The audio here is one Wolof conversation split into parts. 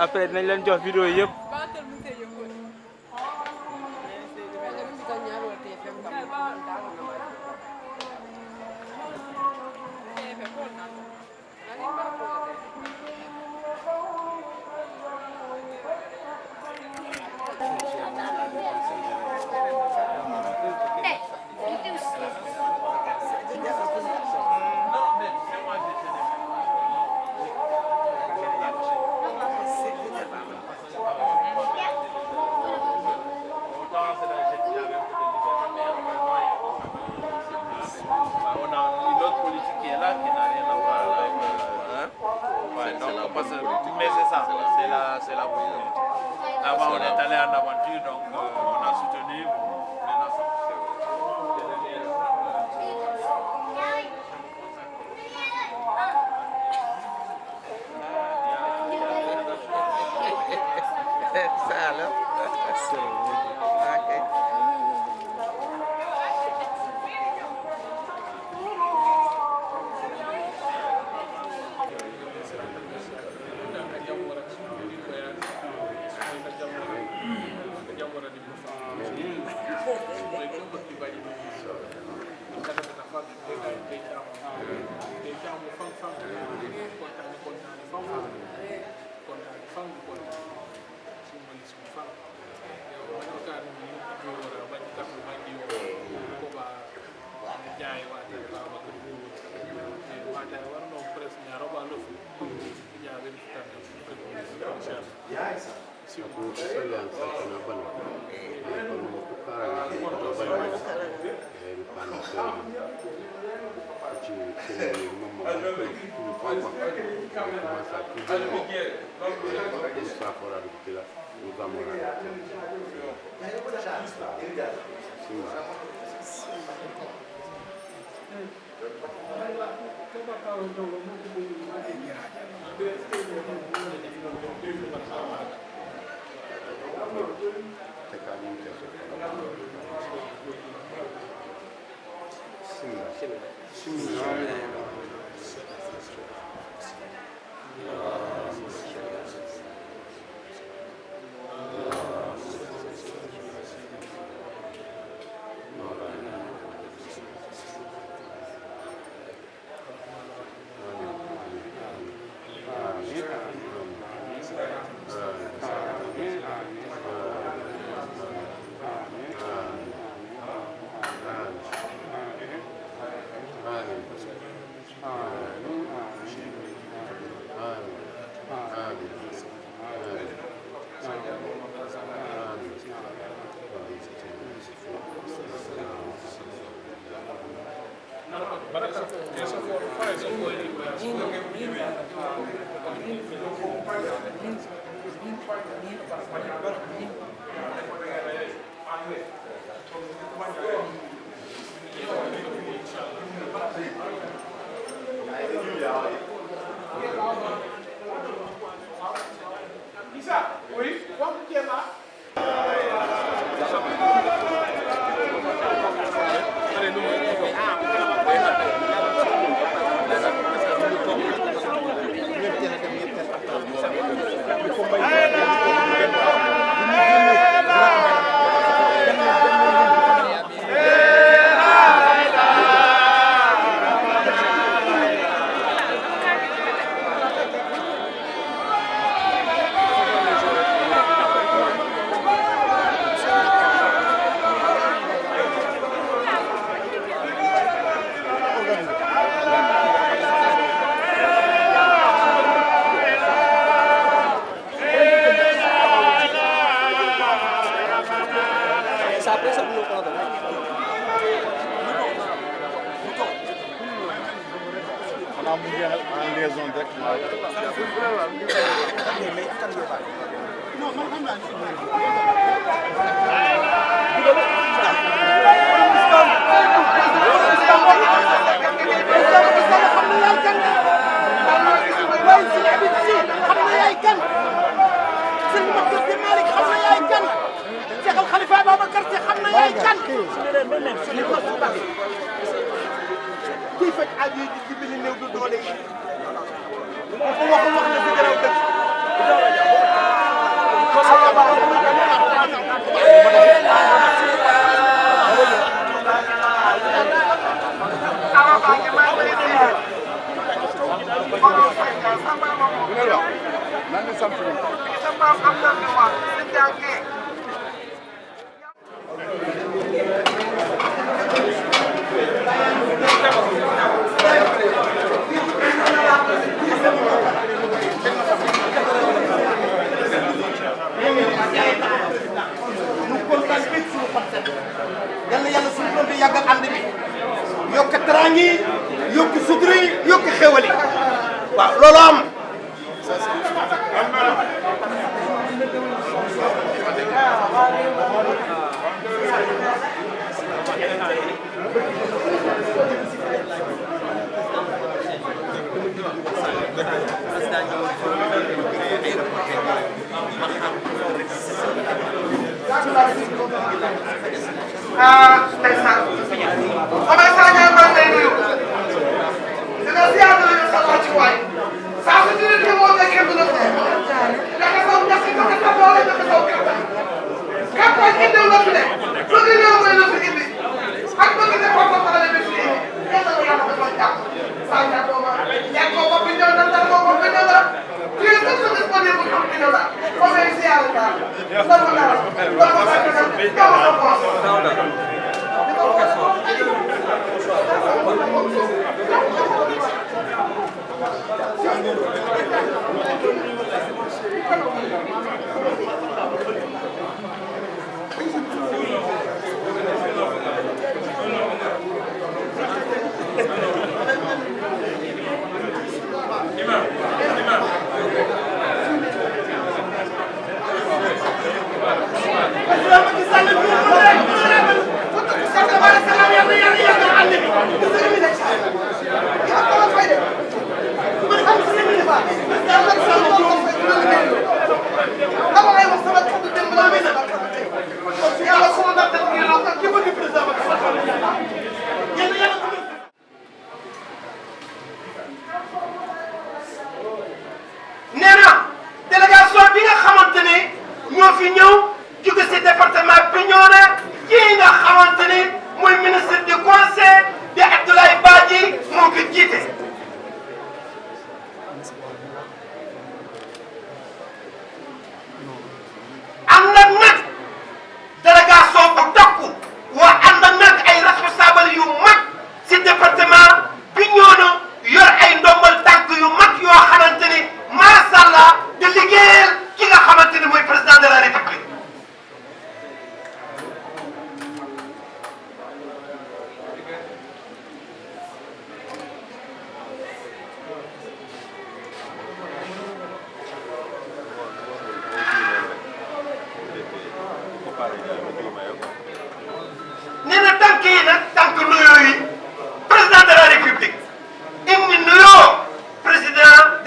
après dinañ leen jox vidéo yëpp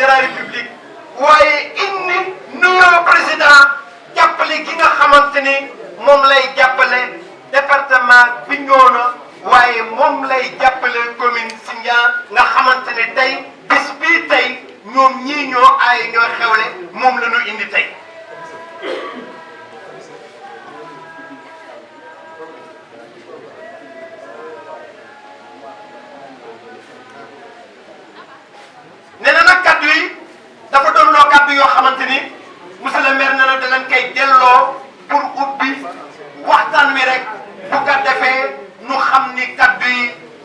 la république waaye indi nuyoo président jàppale gi nga xamante ni moom lay jàppale département Bignona waaye moom lay jàppale commune Sindian nga xamante ni tey bis bii tey ñoom ñii ñoo aaye ñoo xewle moom la ñu indi tey. nee na nag kaddu yi dafa doon loo kaddu yoo xamante ni monsieur le maire nee na da leen koy delloo pour ubbi waxtaan wi rek bu ko defee ñu xam ni kaddu yi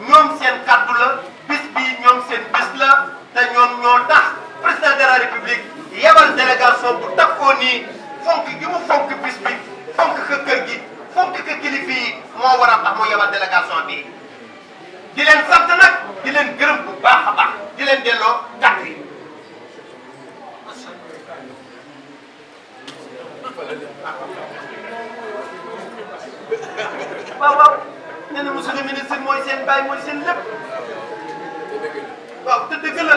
ñoom seen kaddu la bis bi ñoom seen bis la te ñoom ñoo tax président de la république yebal délégation bu takkoo nii fonk gi mu fonk bis bi fonk ko kër gi fonk ko kilifa yi moo war a tax mu yebal délégation bi di leen sant nag di leen gërëm bu baax a baax di leen delloo kaddu yi. waaw waaw nee na monsieur le ministre mooy seen baay mooy seen lépp waaw te dëgg la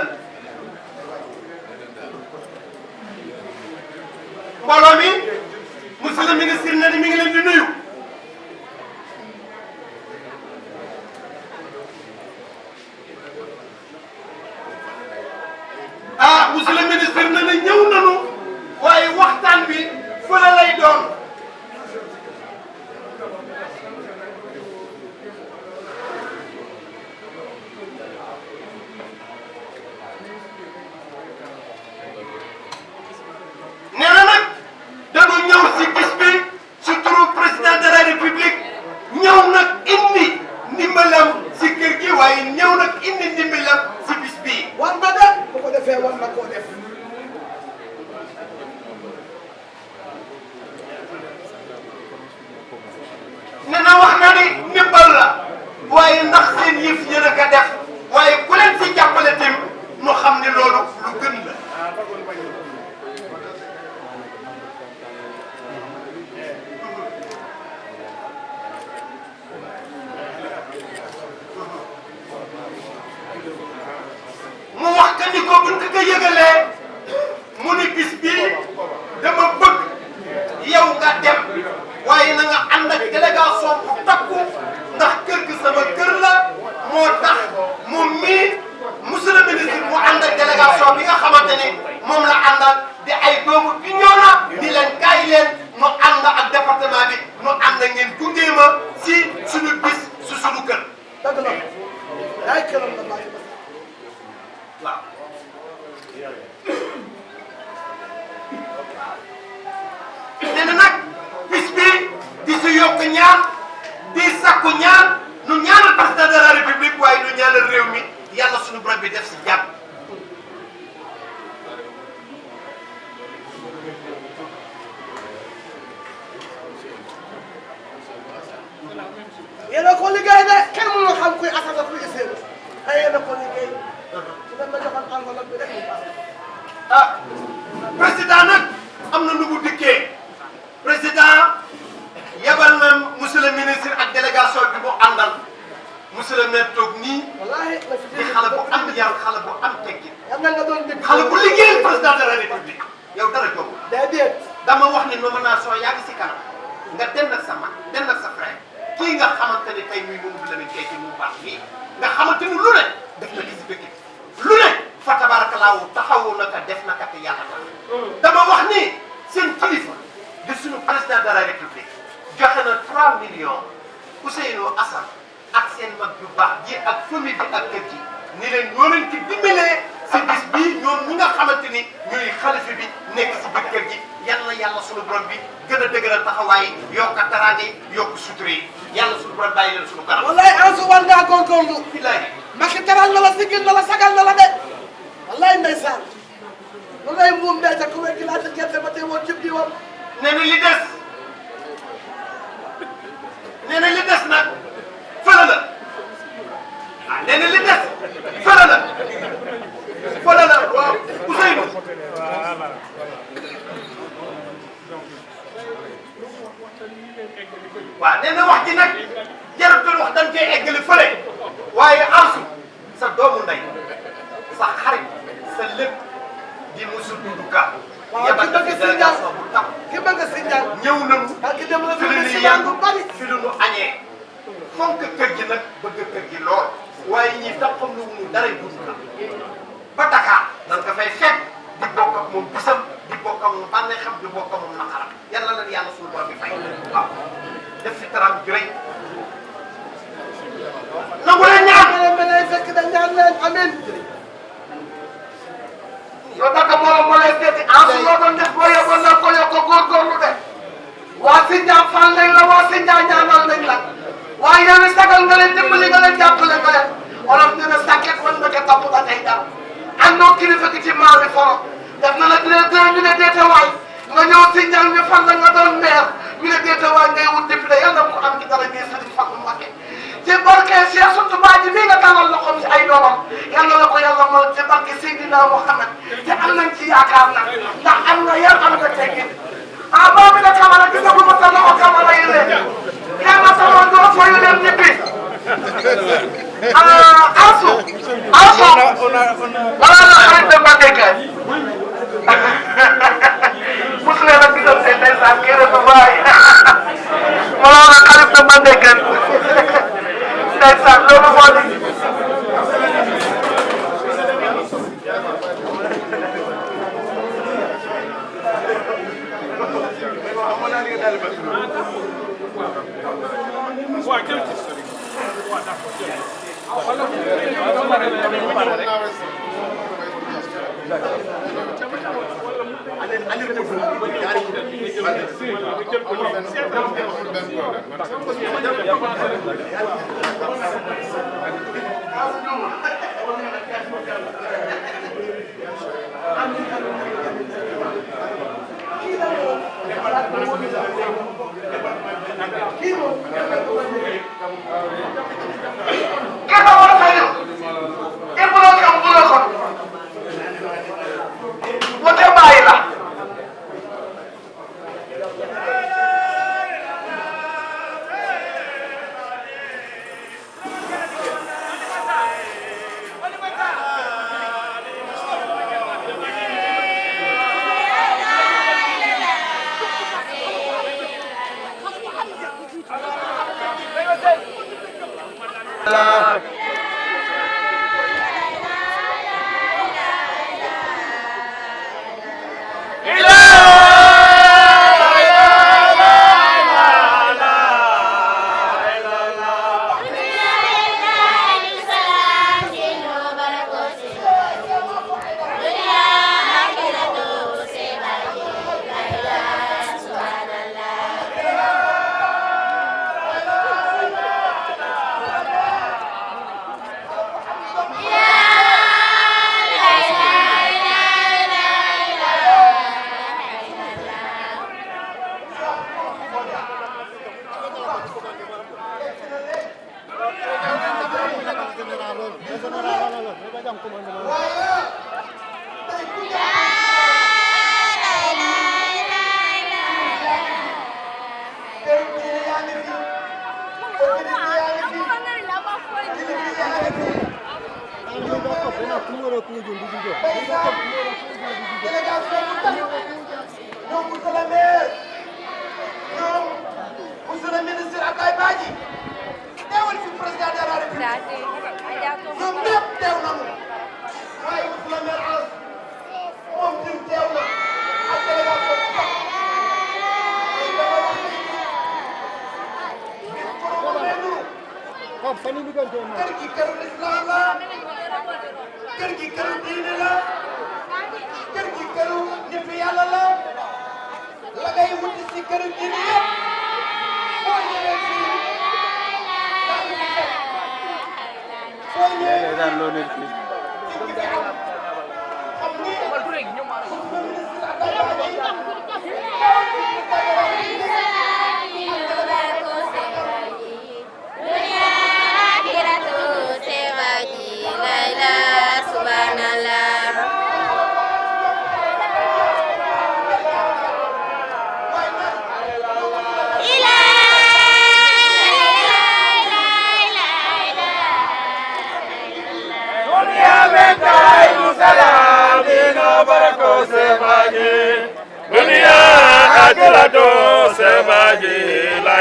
mbooloo mi monsieur le ministre nee na mi ngi leen di nuyu monsieur le ministre nee na ñëw nañu waaye waxtaan bi fële lay doon. président nag am na nu mu dikkee président yabal na monsieur le ministre ak délégation bi mu àndal monsieur le maire toog nii di xale bu am yar xale bu am teggin xale bu liggéeyal président de la république yow dara jóg dama wax ni nomination yaa ngi si kanam nga dem ak sa mag dem ak sa frère kii nga xamante ni tey muy Mamadou Lamine Keita mu baax nii nga xamante ni lu ne def na li si dëkk lu ne fa tabarakallahu taxawu na ka def na ka te yàlla tax dama wax ni seen kilifa di suñu président de la république joxe na 3 millions Ousseynou Assane ak seen mag yu baax ji ak famille bi ak kër gi ni leen ñoo leen ci dimbalee si bis bii ñoom ñi nga xamante ni ñuy xalifa bi nekk si biir kër gi yal na yàlla suñu borom bi gën a dëgëral taxawaay yokk a taraange yokk suturé yàlla suñu borom bàyyi leen suñu kanam. wallaay Ansu war ngaa góorgóorlu. bilaay. Macky teral na la sigil na la sagal na la de. wallaay ndeysaan. lu ngay muum ndey te ku wér gi laata gerte ba tey woon cib di woon. nee na li des nee na li des nag fële la ah nee na li des fële la fële la waaw Ousseynou. waaw nee na wax ji nag jaratul wax dañ koy eggali fële waaye Ansu sa doomu ndey sa xarit sa lépp di Moussa Doudou Ka. waaw yabal na fi délégation bu tax. ki bëgg si njàng. ñëw nañu. ak ki dem la fi fi lu si ñu njàng yendu bu bari. fi lu ñu añee. fonk kër gi nag bëgg kër gi lool. waaye ñii taxam lu mu dara Doudou Ka. ba Dakar nan nga fay fekk di bokk ak moom bisam di bokk ak moom bànneexam di bokk ak moom naqaram yàlla na yàlla suñu borom bi fay. waaw def fi taram ju rëy. nangu leen ñaan. ma lay fekk da ñaan leen amiin. yow naka moo lay seeti en su loo doon def boo yóbboon na ko yokk góorgóorlu de. waa Sindian fal nañ la waa Sindian ñaanal nañ la. waaye yow sagal nga leen dimbali nga leen jàppale nga leen. olof dina sàkket wan nga ca topp ba tey dara. àndoo kilifa gi ci maa bi foro. def na la directeur ñu ne déete waay. nga ñëw Sindian ñu fal la nga doon maire. ñu ne déete waay ngay wut député yàlla na ko am ci dara ñuy Sëriñ Fallu Mbakke. ci barke Cheikh Suntu Baaji mii nga tàllal loxoom ci ay doomam yàlla na ko yàlla mo ci barke Seydina Muhammad te am nañ ci yaakaar nag ndax am nga yar am nga teggin ah boobu la Camara gis nga bu ma sa loxo Camara yi leen yàlla sama doo fooyu leen ñibbi Ansu wala la xarit de Mbandeke musu leen a gisal seen ndeysaan kii rek baay wala la xarit de Mbandeke ndeysaan loolu moo di Gloria!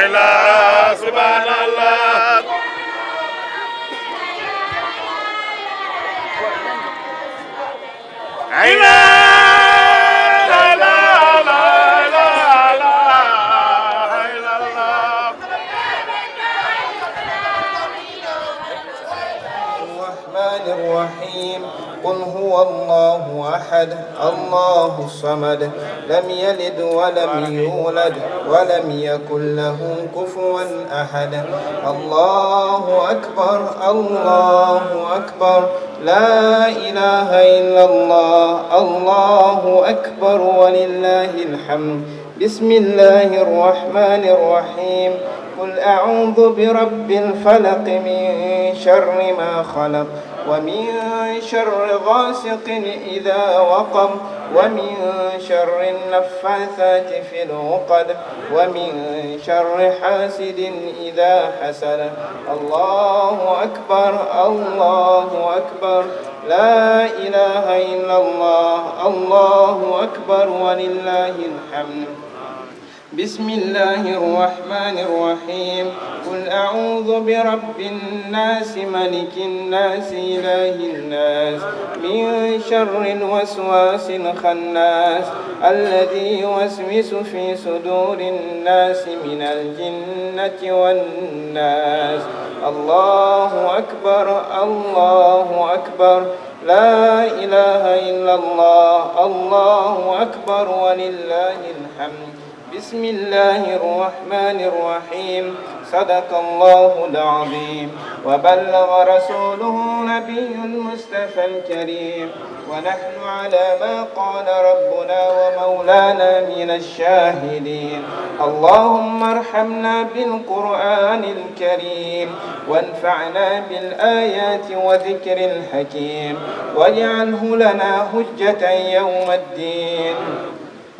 إله سبحان الله الرحمن الرحيم قل هو الله أحد الله الصمد لم يلد ولم يولد ولم يكن له كفوا أحد الله أكبر الله أكبر لا إله إلا الله الله أكبر ولله الحمد بسم الله الرحمن الرحيم قل أعوذ برب الفلق من شر ما خلق ومن شر غاسق إذا وقب ومن شر النفاثات في العقد ومن شر حاسد إذا حسد الله أكبر الله أكبر لا إله إلا الله الله أكبر ولله الحمد بسم الله الرحمن الرحيم قل أعوذ برب الناس ملك الناس إله الناس من شر الوسواس الخناس الذي يوسوس في صدور الناس من الجنة والناس الله أكبر الله أكبر لا إله إلا الله الله أكبر ولله الحمد بسم الله الرحمن الرحيم صدق الله العظيم وبلغ رسوله نبي المصطفى الكريم ونحن على ما قال ربنا ومولانا من الشاهدين اللهم ارحمنا بالقرآن الكريم وانفعنا بالآيات وذكر الحكيم واجعله لنا حجة يوم الدين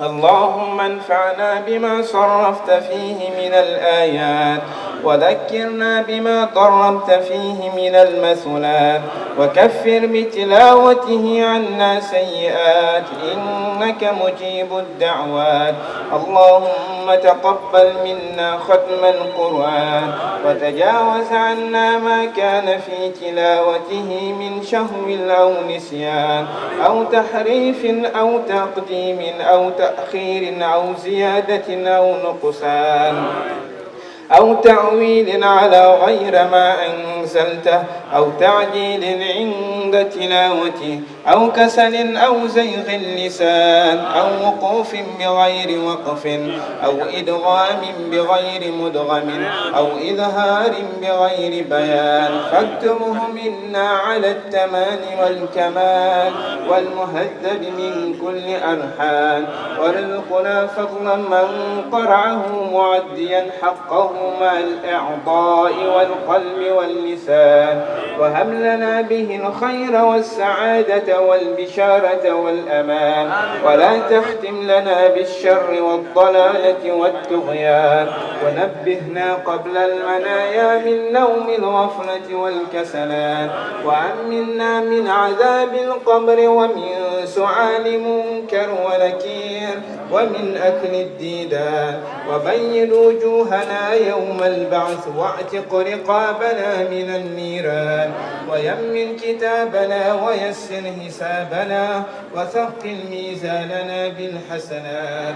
اللهم انفعنا بما صرفت فيه من الآيات وذكرنا بما ضربت فيه من المثلات وكفر بتلاوته عنا سيئات إنك مجيب الدعوات اللهم تقبل منا ختم القرآن وتجاوز عنا ما كان في تلاوته من شهو أو نسيان أو تحريف أو تقديم أو تأخير أو زيادة أو نقصان أو تعويل على غير ما أنزلته أو تعجيل عند تلاوته أو كسل أو زيغ اللسان أو وقوف بغير وقف أو إدغام بغير مدغم أو إظهار بغير بيان فاكتبه منا على التمام والكمال والمهذب من كل أرحام وارزقنا فضلا من قرعه معديا حقه مع الأعضاء والقلب واللسان وهب لنا به الخير والسعادة والبشارة والأمان ولا تختم لنا بالشر والضلالة والطغيان ونبهنا قبل المنايا من نوم الغفلة والكسلان وأمنا من عذاب القبر ومن سؤال منكر ونكير ومن أكل الديدان وبين وجوهنا يوم البعث واعتق رقابنا من النيران ويمن كتابنا ويسر حسابنا وثقل ميزاننا بالحسنات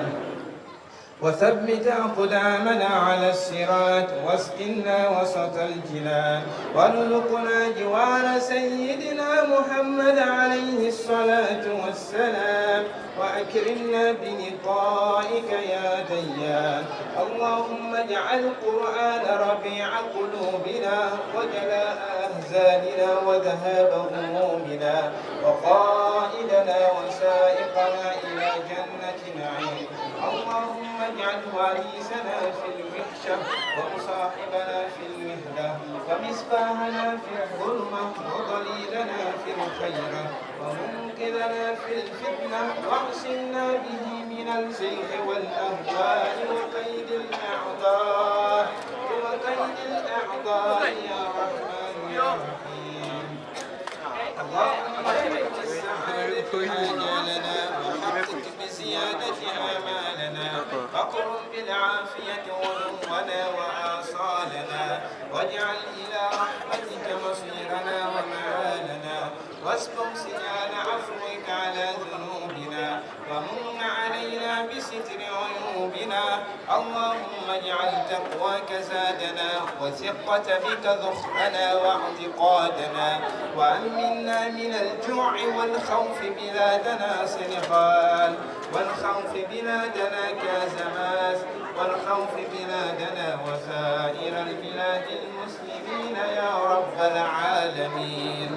وثبت أقدامنا على الصراط واسقنا وسط الجنان وارزقنا جوار سيدنا محمد عليه الصلاة والسلام وأكرمنا بلقائك يا ديان اللهم اجعل القرآن ربيع قلوبنا وجلاء أحزاننا وذهاب همومنا وقائدنا وسائقنا إلى جنة نعيم اللهم اجعله عنيسنا في المحشر ومصاحبنا في المهدى ومصباحنا في الظلمة وضليلنا في الخيرة ومنقذنا في الفتنة واعصمنا به من الزيغ والأهواء وكيد الأعداء يا رحمن يا رحيم اللهم اجعل السعادة حاجالنا وحقق بزيادة آمالنا فاقرب بالعافية ونورنا فمن علينا بستر عيوبنا. اللهم اجعل تقواك زادنا وثقة بك ذخرنا واعتقادنا. وأمنا من الجوع والخوف بلادنا سنغال، والخوف بلادنا كازماس، والخوف بلادنا وسائر البلاد المسلمين يا رب العالمين.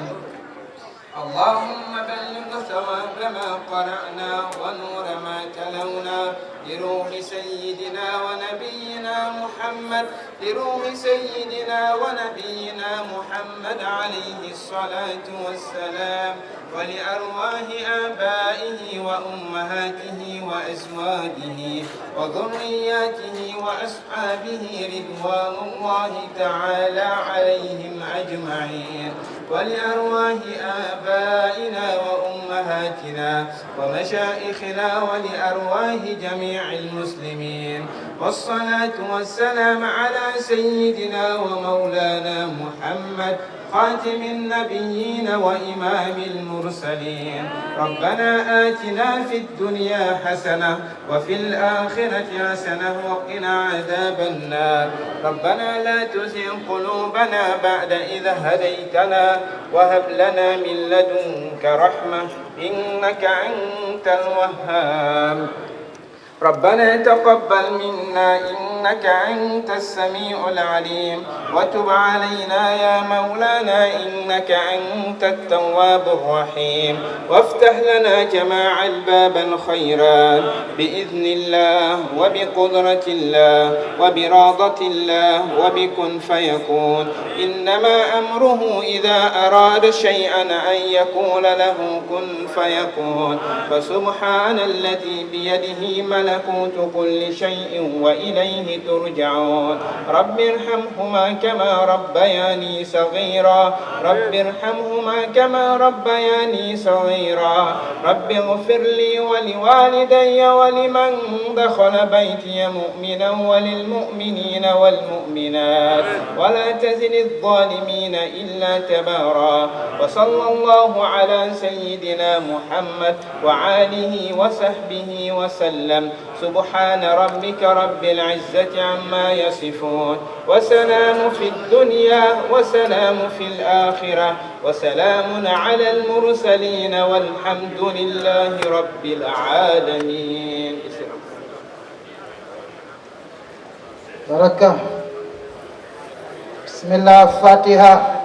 اللهم بلغ ثواب ما قرأنا ونور ما تلونا لروح سيدنا ونبينا محمد، لروح سيدنا ونبينا محمد عليه الصلاة والسلام، ولأرواح آبائه وأمهاته وأزواجه وذرياته وأصحابه رضوان الله تعالى عليهم أجمعين، ولأرواح آبائنا وأمهاتنا ومشائخنا ولأرواح جميع المسلمين. والصلاة والسلام على سيدنا ومولانا محمد خاتم النبيين وإمام المرسلين. ربنا آتنا في الدنيا حسنة وفي الآخرة حسنة وقنا عذاب النار. ربنا لا تزغ قلوبنا بعد إذ هديتنا وهب لنا من لدنك رحمة إنك أنت الوهاب. ربنا تقبل منا إنك أنت السميع العليم وتب علينا يا مولانا إنك أنت التواب الرحيم. وافتح لنا جماع الباب الخيرات بإذن الله وبقدرة الله وبإرادة الله وبكن فيكون. إنما أمره إذا أراد شيئا أن يقول له كن فيكون. فسبحان الذي بيده ملكوت كل شيء وإليه ترجعون. رب ارحمهما كما ربياني صغيرا، رب ارحمهما كما ربياني صغيرا. رب اغفر لي ولوالدي ولمن دخل بيتي مؤمنا وللمؤمنين والمؤمنات ولا تزد الظالمين إلا تبارا. وصلى الله على سيدنا محمد وعاله وصحبه وسلم. سبحان ربك رب العزة عما يصفون وسلام في الدنيا وسلام في الآخرة وسلام على المرسلين والحمد لله رب العالمين. بركة. بسم الله الفاتحة.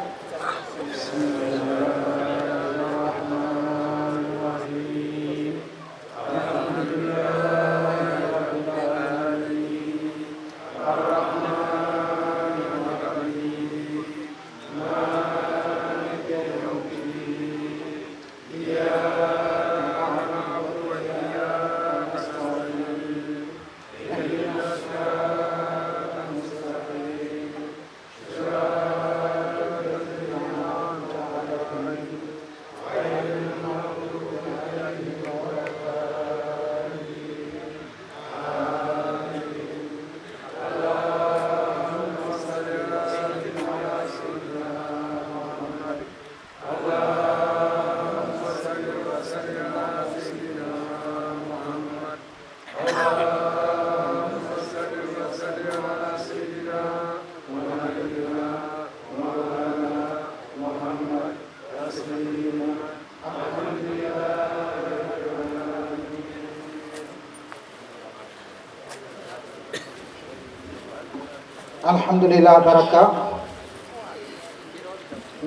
Alhamdulillah baraka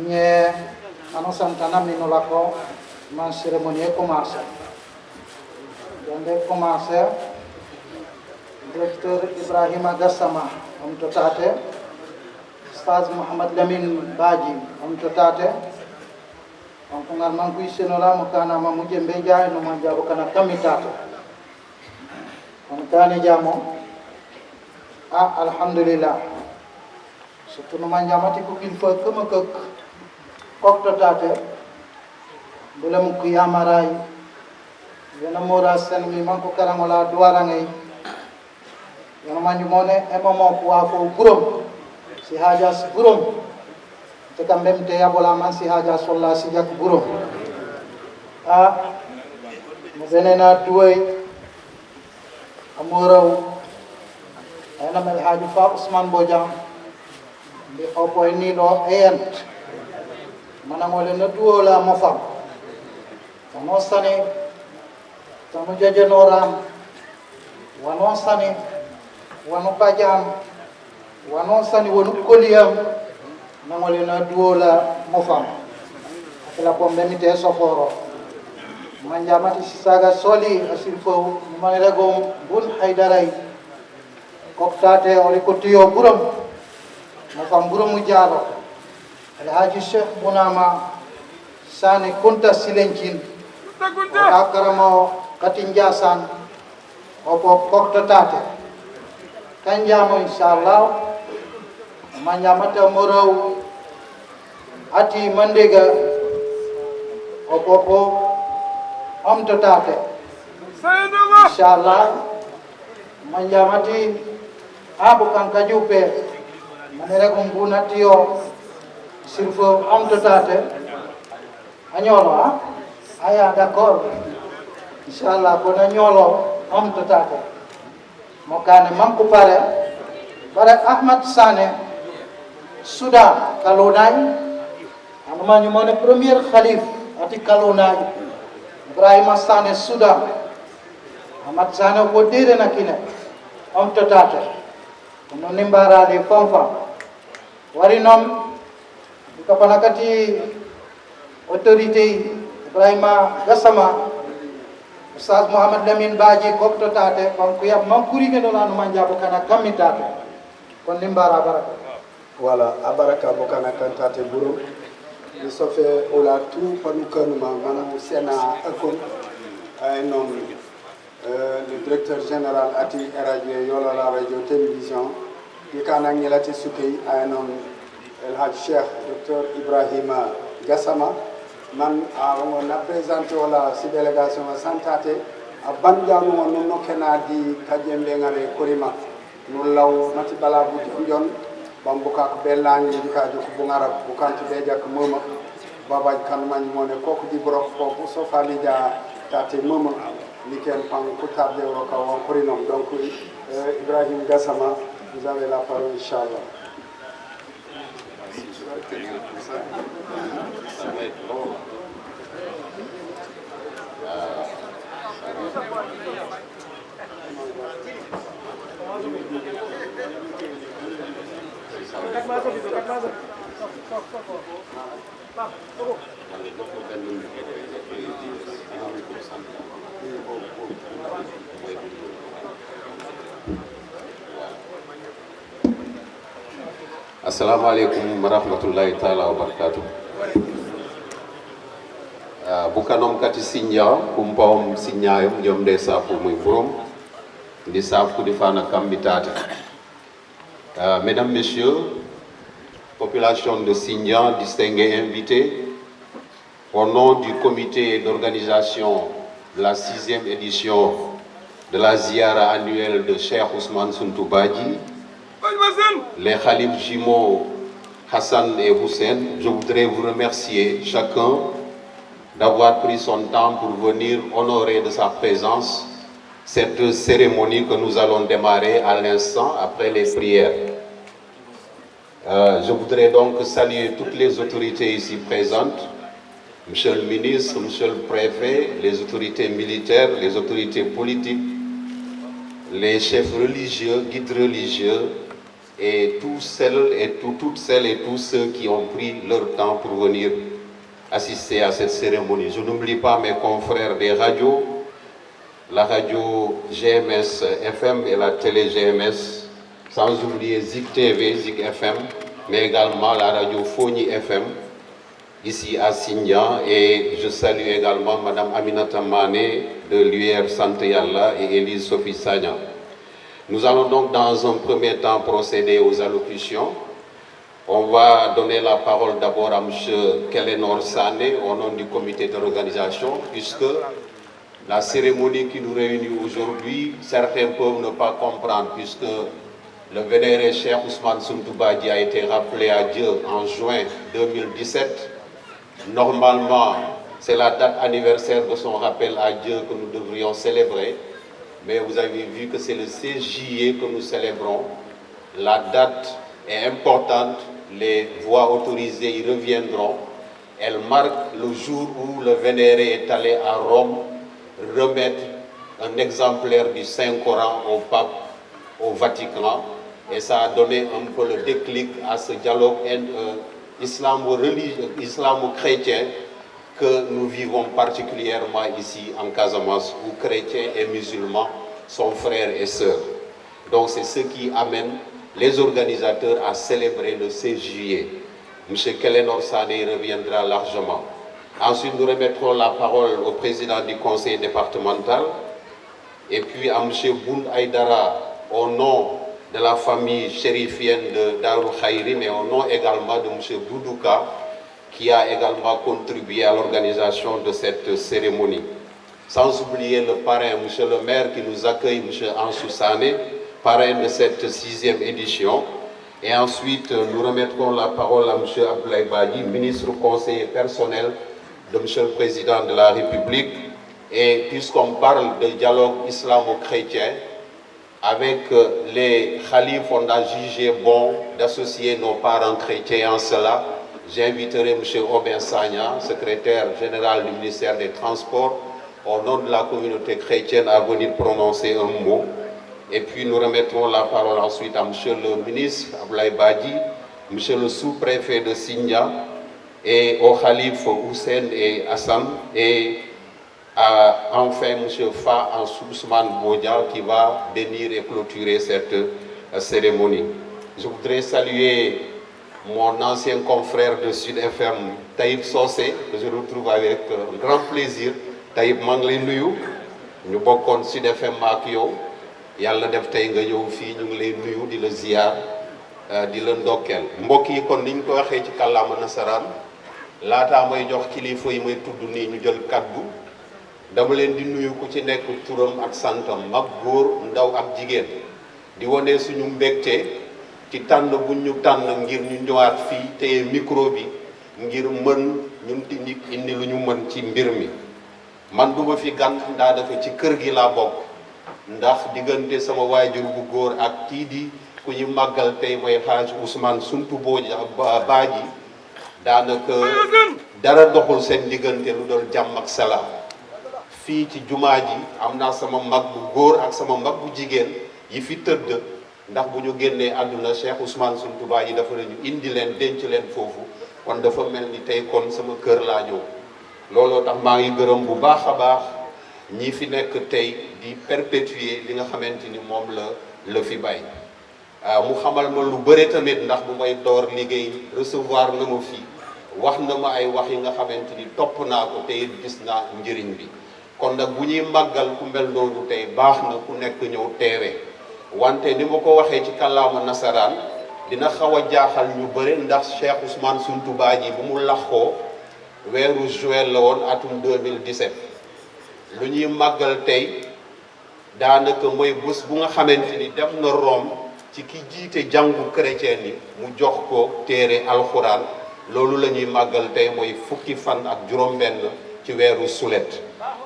nye ano santana minolako man cérémonie commencé donde commencé directeur Ibrahima Gassama am to tate Ustaz Muhammad Lamin Baji am to tate on ko ngal man kuy senola mo kana ma mujje mbe jaay no man jabo kana kamitato on tane jamo alhamdulillah surtout no manjamati ko kilifa kama kok kokto tate bulam ko yamaray yana mora sen mi man ko karamola duwara ngay yana manju mone e momo ko wa ko gurom si haja si gurom te kambem te yabola man si haja solla si jak gurom Benena Duway Amuraw Ena Mel Haji Fa Usman Bojang di opo ini lo ent manangole na duola mofam tanosane tanu jajanora wanosane wanu kajam wanosane wanu koliyam nangole na duola mofam akela pombe mite soforo manjamati sisaga soli asilfo manera gom bun haidarai koktate ori kotiyo buram mofam buram mujaro alhaji sheikh bunama sane kunta silencin akaramo katinjasan opo koktate kanjamo insyaallah manjamata morau ati mandega opo om totate insyaallah manjamati abu kan kajupe manere kumbuna tio sirfo om totate anyolo aya d'accord insyaallah bona nyolo om totate mokane mamku pare Ahmad Sane sudah kalonai anumanyu mone premier khalif ati kalonai Ibrahim Sane sudah Ahmad Sane wodire nakine om totate no nimbara di pompa warinom kapanakati autorité Ibrahim Gassama Ustaz Muhammad Lamin Baji kok totate kon kuyab mankuri ke dolanu manjabo kana kamitate kon nimbara baraka voilà abaraka bokana kantate burum di sofe ola tout panu kanuma mana sena akon ay non le directeur général ati radio yola la radio télévision di kana ngilati sukay ay non el haj cheikh docteur Ibrahima Gassama man on a présenté wala si délégation santate a bandiamu on no kena di kajembe ngare korima no law mati bala bu jonjon bambuka ko bellani di kajo ko ngara bu kanti be jak moma baba kan man mo ne koku di brok ko so fali ja tate moma nikel pang ko tabde ro ka won korinom donc Ibrahim Gassama vous avez la parole inchallah. Assalamu alaikum warahmatullahi ta'ala wabarakatuh. Bukanom kati sinya kumpom sinyayum jom desa pu muy borom di safu di fana kambitata. Mesdames, messieurs, population de Sindian, distingués invités, au nom du comité d'organisation de la 6e édition de la Ziara annuelle de Cheikh Ousmane Suntou Badji, les khalifs jumeaux Hassan et Hussein, je voudrais vous remercier chacun d'avoir pris son temps pour venir honorer de sa présence cette cérémonie que nous allons démarrer à l'instant après les prières. Je voudrais donc saluer toutes les autorités ici présentes, Monsieur le ministre, Monsieur le préfet, les autorités militaires, les autorités politiques, les chefs religieux, guides religieux, et toutes celles et tous ceux qui ont pris leur temps pour venir assister à cette cérémonie. Je n'oublie pas mes confrères des radios, la radio GMS FM et la télé GMS, sans oublier Zik TV, Zik FM, mais également la radio Foni FM, ici à Sindian, et je salue également Madame Aminata Mané de l'UR Santé Yalla et Élise Sophie Sagnan. Nous allons donc dans un premier temps procéder aux allocutions. On va donner la parole d'abord à M. Kelenor Sané au nom du comité d'organisation, puisque la cérémonie qui nous réunit aujourd'hui, certains peuvent ne pas comprendre, puisque le vénéré Cheikh Ousmane Suntou Badji a été rappelé à Dieu en juin 2017. Normalement, C'est la date anniversaire de son rappel à Dieu que nous devrions célébrer. Mais vous avez vu que c'est le 16 juillet que nous célébrons. La date est importante, les voix autorisées y reviendront. Elle marque le jour où le vénéré est allé à Rome remettre un exemplaire du Saint-Coran au pape, au Vatican. Et ça a donné un peu le déclic à ce dialogue islamo-religieux, islamo-chrétien que nous vivons particulièrement ici en Casamance, où chrétiens et musulmans sont frères et sœurs. Donc c'est ce qui amène les organisateurs à célébrer le 16 juillet. M. Kélénor Sané reviendra largement. Ensuite, nous remettrons la parole au président du conseil départemental et puis à M. Boun Aïdara, au nom de la famille chérifienne de Darou Khairi, mais au nom également de M. Boudouka, qui a également contribué à l'organisation de cette cérémonie. Sans oublier le parrain, M. le maire qui nous accueille, M. Ansou Sané, parrain de cette 6e édition. Et ensuite, nous remettrons la parole à M. Abdoulaye Badi, ministre conseiller personnel de M. le Président de la République. Et puisqu'on parle de dialogue islamo-chrétien, avec les khalifes, on a jugé bon d'associer nos parents chrétiens en cela. J'inviterai M. Aubin Sagna, secrétaire général du ministère des Transports, au nom de la communauté chrétienne, à venir prononcer un mot. Et puis nous remettrons la parole ensuite à M. le ministre Abdoulaye Badi, M. le sous-préfet de Sindia, et au Khalif Hussein et Hassan, et enfin M. Fa Ousmane Bodia qui va bénir et clôturer cette cérémonie. Je voudrais saluer mon ancien confrère de Sud FM, Taïb Sosé, que je retrouve avec grand plaisir. Taïb Manglé Nuyu, nous bokkoon Sud FM ak yow. Yàlla def tey nga ñëw fii ñu ngi lay nuyu di la ziar di la ndokkeel mbokk yi kon niñ ko waxee ci kàllaama nasaraan laataa may jox kilifa yi may tudd nii ñu jël kaddu dama leen di nuyu ku ci nekk turam ak santam mag góor ndaw ak jigéen di wane suñu mbégte ci tànn buñ ñu tànn ngir ñu ñëwaat fii téye micro bi ngir mën ñun indi lu ñu mën ci mbir mi man duma fi gan ndaa dafa ci kër gi laa bokk ndax diggante sama waajur bu góor ak kii di ku ñu màggal tey mooy Hadj Ousmane Suntu Baaji daanaka dara doxul seen diggante lu doon jàmm ak salaam fii ci jumaa ji am naa sama mag bu góor ak sama mag bu jigéen yi fi tëdd ndax bu ñu génnee àdduna Cheikh Ousmane Suntu Baaji dafa nañu indi leen denc leen foofu kon dafa mel ni tey kon sama kër laa ñëw looloo tax maa ngi gërëm bu baax a baax ñi fi nekk tey di perpétuer li nga xamante ni moom la fi bàyyi mu xamal ma lu bëre tamit ndax bu may door liggéey recevoir na ma fii wax na ma ay wax yi nga xamante ni topp naa ko tey gis naa njëriñ bi kon nag bu ñuy màggal ku mel noonu tey baax na ku nekk ñëw teewee wante ni ma ko waxee ci kàllaama nasaraan dina xaw a jaaxal ñu bëre ndax Cheikh Ousmane Suntu Baaji bu mu laxoo weeru juin la woon atum 2017 lu ñuy màggal tey daanaka mooy bés bu nga xamante ni dem na Rome ci ki jiite jàngu chrétien yi mu jox ko téere alxuraan loolu la ñuy màggal tey mooy fukki fan ak juróom-benn ci weeru sulet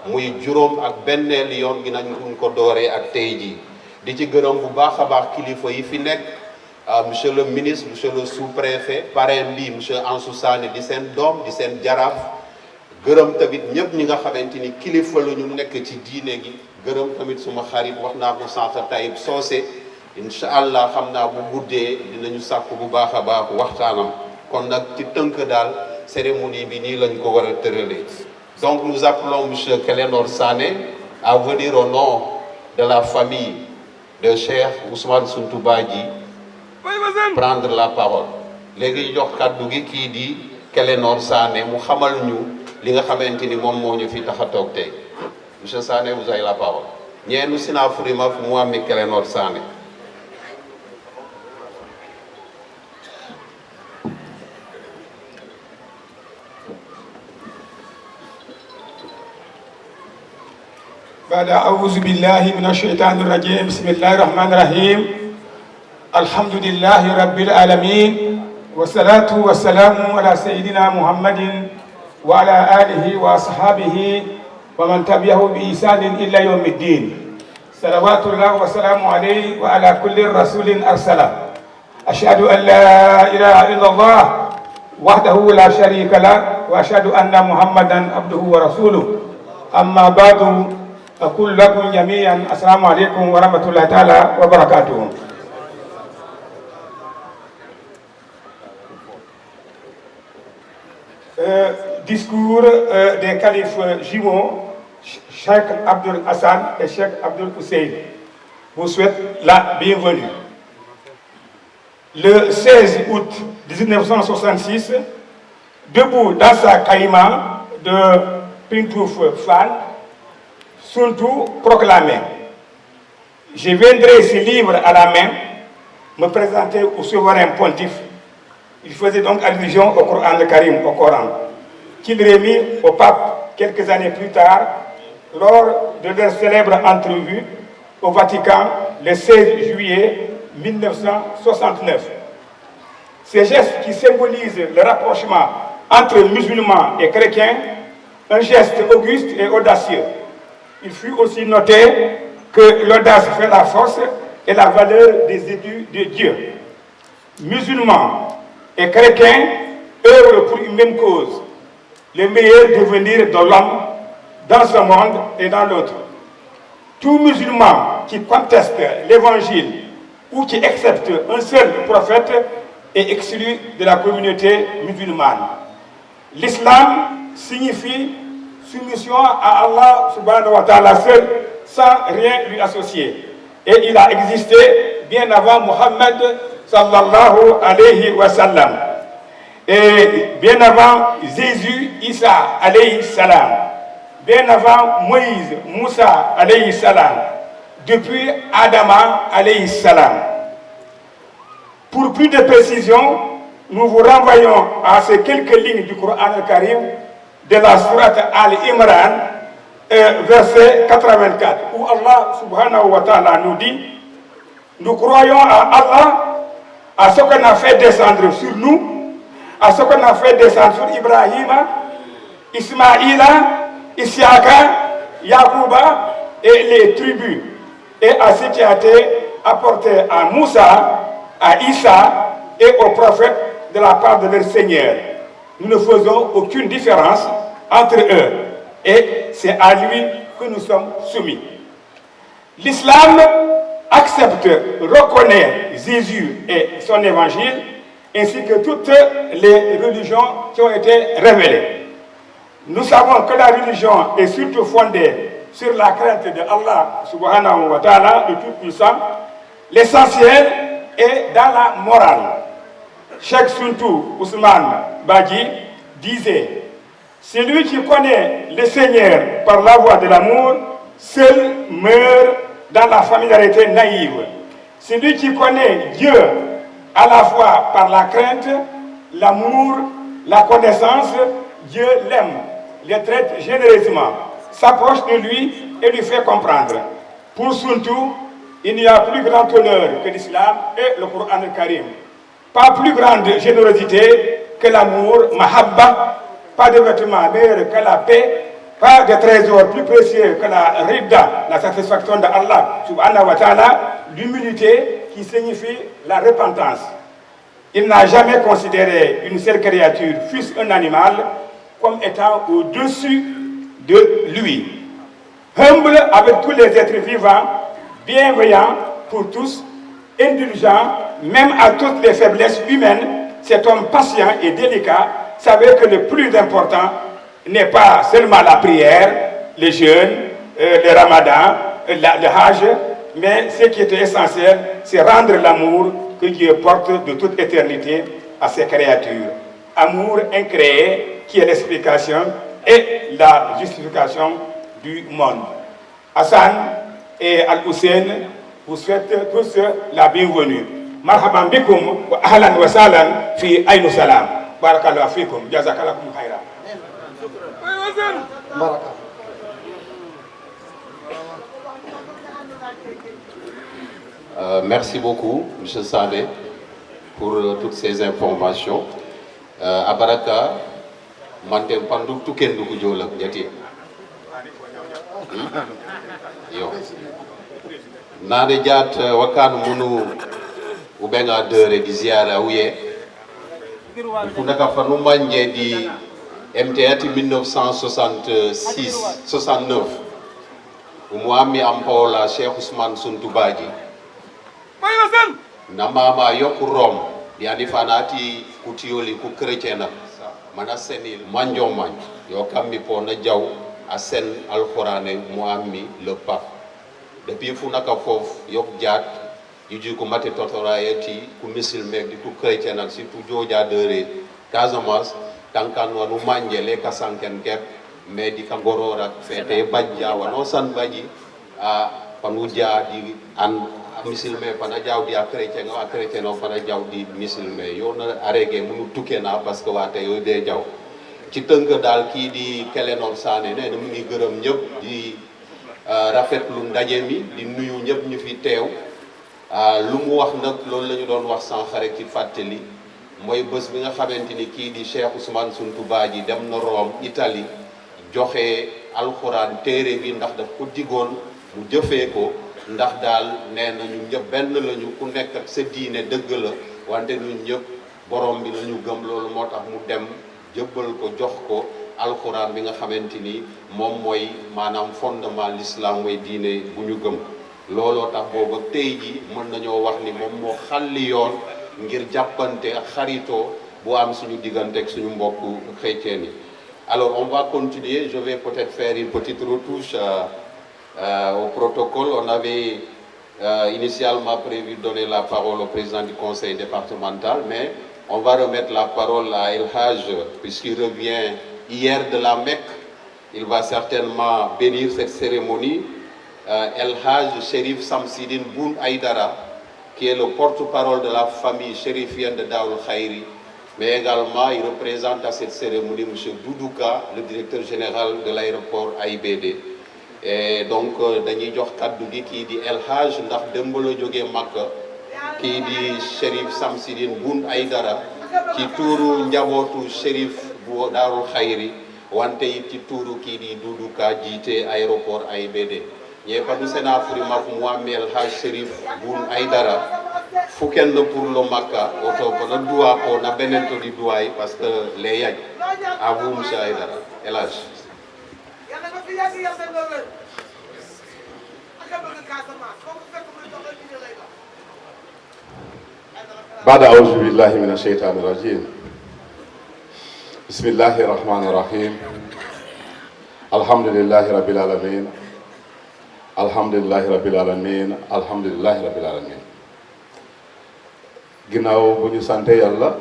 muy juróom ak benneel yoon gi nañ ko dooree ak tey jii di ci gërëm bu baax a baax kilifa yi fi nekk monsieur le ministre monsieur le sous-préfet parrain bi monsieur Ansou Sané di seen doom di seen jaraaf gërëm tamit ñëpp ñi nga xamante ni kilifa la ñu nekk ci diine gi gërëm tamit suma xarit wax naa ko sànq Taïb Socé incha allah xam naa bu guddee dinañu sàkk bu baax a baax waxtaanam kon nag ci tënk daal cérémonie bi nii lañ ko war a tëralee. Donc nous appelons monsieur Kélénor Sané à venir au nom de la famille de Cheikh Ousmane Suntu Baaji prendre la parole léegi jox kàddu gi kii di Kélénor Sané mu xamal ñu li nga xamante ni moom moo ñu fi tax a toog tey monsieur Sané vous avez la parole ñeenu sina furima fu mu am Kélénor Sané. بعد أعوذ بالله من الشيطان الرجيم بسم الله الرحمن الرحيم الحمد لله رب العالمين والصلاة والسلام على سيدنا محمد وعلى آله وأصحابه ومن تبعه بإحسان إلى يوم الدين صلوات الله وسلامه عليه وعلى كل رسول أرسله أشهد أن لا إله إلا الله وحده لا شريك له وأشهد أن محمدا عبده ورسوله أما بعد أقول لكم جميعا السلام عليكم ورحمة الله تعالى وبركاته. Discours des califes jumeaux, Cheikh Abdul Hassan et Cheikh Abdul Hussein, vous souhaite la bienvenue. Le 16 août 1966, debout dans sa caïma de Pintouf Fan, Suntu proclamait: je viendrai ce livre à la main me présenter au souverain pontife. Il faisait donc allusion au Coran Karim, au Coran, qu'il remit au pape quelques années plus tard lors de leur célèbre entrevue au Vatican le 16 juillet 1969. Ces gestes qui symbolisent le rapprochement entre musulmans et chrétiens, un geste auguste et audacieux. Il fut aussi noté que l'audace fait la force et la valeur des élus de Dieu. Musulmans et chrétiens œuvrent pour une même cause, le meilleur devenir de l'homme dans ce monde et dans l'autre. Tout musulman qui conteste l'évangile ou qui accepte un seul prophète est exclu de la communauté musulmane. L'islam signifie soumission à Allah subhanahu wa ta'ala seul, sans rien lui associer. Et il a existé bien avant Mohammed sallallahu alayhi wa sallam. Et bien avant Jésus, Isa alayhi salam. Bien avant Moïse, Moussa alayhi salam. Depuis Adama alayhi salam. Pour plus de précision, nous vous renvoyons à ces quelques lignes du Coran al-Karim de la sourate Al-Imran, verset 84, où Allah subhanahu wa ta'ala nous dit: nous croyons à Allah, à ce qu'on a fait descendre sur nous, à ce qu'on a fait descendre sur Ibrahim, Ismaïla, Isiaka, Yacouba et les tribus, et à ce qui a été apporté à Moussa, à Issa et aux prophètes de la part de leur Seigneur. Nous ne faisons aucune différence entre eux, et c'est à lui que nous sommes soumis. L'islam accepte, reconnaît Jésus et son évangile, ainsi que toutes les religions qui ont été révélées. Nous savons que la religion est surtout fondée sur la crainte de Allah subhanahu wa ta'ala, le Tout-Puissant. L'essentiel est dans la morale. Cheikh Suntu Ousmane Badji disait: celui qui connaît le Seigneur par la voie de l'amour, seul meurt dans la familiarité naïve. Celui qui connaît Dieu à la fois par la crainte, l'amour, la connaissance, Dieu l'aime, le traite généreusement, s'approche de lui et lui fait comprendre. Pour Suntu, il n'y a plus grand honneur que l'islam et le Coran al-Karim. Pas plus grande générosité que l'amour, mahabba, pas de vêtements meilleurs que la paix, pas de trésor plus précieux que la rida, la satisfaction d'Allah subhanahu wa ta'ala, l'humilité qui signifie la repentance. Il n'a jamais considéré une seule créature, fût-ce un animal, comme étant au-dessus de lui. Humble avec tous les êtres vivants, bienveillant pour tous, indulgent même à toutes les faiblesses humaines, cet homme patient et délicat savait que le plus important n'est pas seulement la prière, le jeûne, le ramadan, le hajj, mais ce qui était essentiel, c'est rendre l'amour que Dieu porte de toute éternité à ses créatures. Amour incréé qui est l'explication et la justification du monde. Hassan et Al-Hussein vous souhaitent tous la bienvenue. Marhaban bikum wa ahlan wa sahlan fi Aïnou Salam. Barakallahu fikum, jazakalakum khayran. Merci beaucoup, M. Saleh, pour toutes ces informations. À Baraka, mante pandu tuken du ko jolak jati yo nade jat wakan munu ubenga deure di ziara wuye kunaka fanu manje di MTAT 1969 umuami ampola Cheikh Ousmane Suntu Badji na mama yoku rom di andi fanati kutiyoli ku chrétiena mana senil manjo man yo kammi po na jaw a sen alcorane muami le pape depuis fu naka fof yok jaat yuju ko mate totorayeti ku musulman di ku chrétien ak surtout joja deure Casamance tankan wanu manjele kasanken kep mais di kangorora fete bajja wano san baji a panuja di an musulman pana jaw di chrétien a chrétien no pana jaw di musulman yo na arege munu tukena parce que wate yo de jaw ci teunk dal ki di Kélénor Sané né mu ngi gëreum ñep di rafetlu ndaje mi di nuyu ñep ñu fi teew lu mu wax nak loolu lañu doon wax sans xare ci fateli moy bëss bi nga xamanteni ki di Cheikh Ousmane Suntu Badji dem na Rome Italie joxe alcorane téré bi ndax daf ko digoon mu jëfé ko ndax dal néna ñu ñëpp benn lañu ku nekk ak sa diiné dëgg la wante ñun ñëpp borom bi lañu gëm loolu motax mu dem jëbbal ko jox ko alcorane bi nga xamanteni mom moy manam fondement l'islam moy diiné bu ñu gëm looloo tax booba tey ji mën nañoo wax ni moom moo xalli yoon ngir jàppante ak xarito bu am suñu diggante ak suñu mbokku chrétien yi. Alors on va continuer, je vais peut-être faire une petite retouche au protocole. On avait initialement prévu de donner la parole au président du conseil départemental, mais on va remettre la parole à El Hadj puisqu'il revient hier de la Mecque. Il va certainement bénir cette cérémonie. El Hadj Chérif Samsidine Boun Aïdara, qui est le porte-parole de la famille chérifienne de Daoul Khairi, mais également il représente à cette cérémonie M. Doudouka, le directeur général de l'aéroport AIBD. Et donc dañuy jox kaddu gi kii di El Hadj ndax démb la jógee Makka kii di Chérif Samsidine Boun Aïdara ci tuuru njabootu Chérif bu Daoul Khairi wante it ci tuuru kii di Doudouka jiite aéroport AIBD. Nyepadu sena furi mafu muammi El Hadj Chérif Boun Aïdara fuken le pour le Makka auto ko na dua ko na benento di duay parce que les yaj à vous monsieur Aïdara El Hadj بعد أعوذ بالله من الشيطان الرجيم بسم الله الرحمن الرحيم الحمد لله رب العالمين alhamdulillahi rabbil alamin alhamdulillahi rabbil alamin ginnaaw bu ñu sante yàlla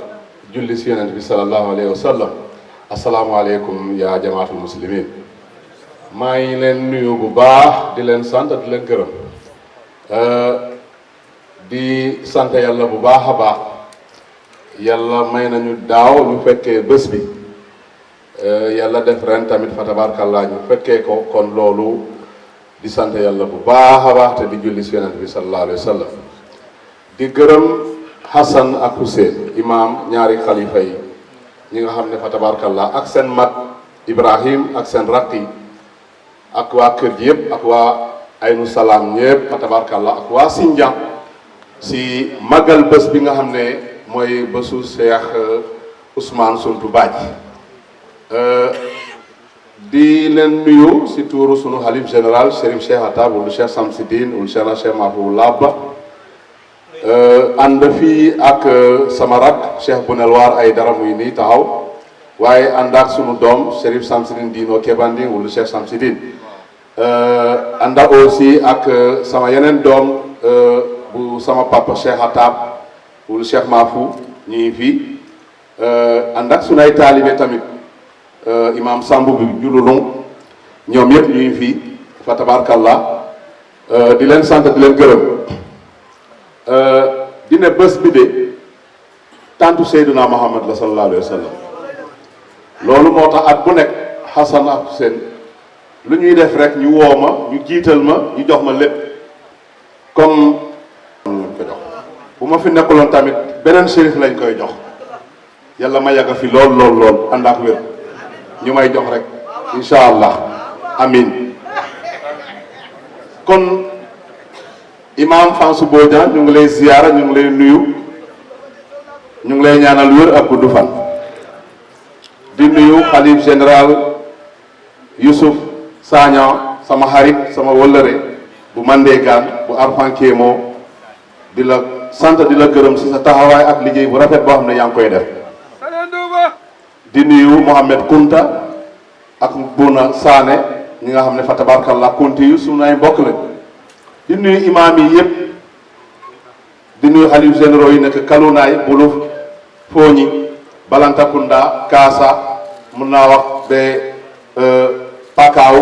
julli si yonent bi sallallahu alayhi wa sallam asalaamaaleykum yaa jamaatul muslimin maa ngi leen nuyu bu baax di leen sant di leen gërëm di sant yàlla bu baax a baax yàlla may nañu daaw ñu fekkee bés bi yàlla def ren tamit fa tabarkallaa ñu fekkee ko kon loolu di sant yàlla bu baax a baax te di julli si yonent bi sallallahu alayhi wa sallam di gërëm Hassan ak Hussein imam ñaari xalifa yi ñi nga xam ne fa tabarkallah ak seen mag Ibrahim ak seen rakk yi ak waa kër gi yëpp ak waa Aynu Salaam ñëpp fa tabarkallah ak waa Sindian si màggal bés bi nga xam ne mooy bésu Cheikh Ousmane Suntu Badji di leen nuyu si tuuru sunu xalif général Chérif Cheikh Atab wul Cheikh Samsidine wul Cheikh Mahfou Labba ànd fii ak sama rak Cheikh Bounelwar Aïdara muy nii taxaw waaye ànd ak sunu doom Chérif Samsidine Dino Kebandi wul Cheikh Samsidine ànd ak aussi ak sama yeneen doom bu sama papa Cheikh Atab wul Cheikh Mahfou ñii fii ànd ak sunu ay taalibe tamit imam Sambu bi jululung ñoom yëpp ñuy fii fa tabarkallah di leen sant di leen gërëm di ne bés bi de tantu Seydina Muhammad la sallallahu alayhi wa sallam loolu moo tax at bu nekk Hassan ak Hussein lu ñuy def rek ñu woo ma ñu jiital ma ñu jox ma lépp comme lañ ko jox bu ma fi nekkuloon tamit beneen shérif lañ koy jox yàlla ma yàgg fi lool ànd ak wér ñu may jox rek incha allah amin. kon imam Fansou Bodian ñu ngi lay ziyaara ñu ngi lay nuyu ñu ngi lay ñaanal wér ak gudd fan. di nuyu xalif général Youssouf Sagna sama xarit sama wëllëre bu Mandégaan bu Arfan Kémo di la sant di la gërëm ci sa taxawaay ak liggéey bu rafet boo xam ne yaa ngi koy def. di nuyu Mohamed Kunta ak Bouna Sané ñi nga xam ne fa tabarkallah kunti yu suñu ay mbokk lañ. di nuyu imaam yi yëpp di nuyu xalif généraux yi nekk Kalunaay Buluf Fooñi Balantakunda Kaasa mun naa wax ba Pakaaw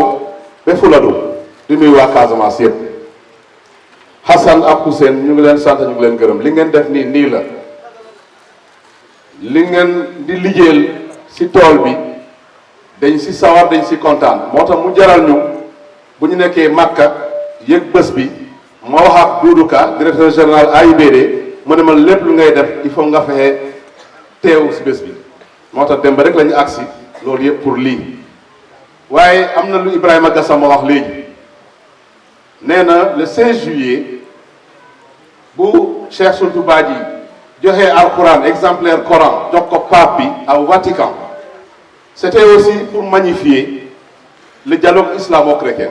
ba Fuladu di nuyu waa Casamance yëpp. Hassan ak Hussein ñu ngi leen sant ñu ngi leen gërëm li ngeen def nii la li ngeen di liggéeyal ci tool bi dañ ci sawar dañ ci kontaan moo tax mu jaral ñu bu ñu nekkee Makka yëg bés bi ma wax ak Doudou Ka directeur général AIBD mu ne ma lépp lu ngay def il faut nga fexe teew ci bés bi moo tax démb rek la ñu agsi loolu yëpp pour lii waaye am na lu Ibrahima Gassama wax léegi nee na le 16 juillet bu Cheikh Sultu Badji joxe alquran exemplaire Coran jox ko pape bi au Vatican c'était aussi pour magnifier le dialogue islamo-chrétien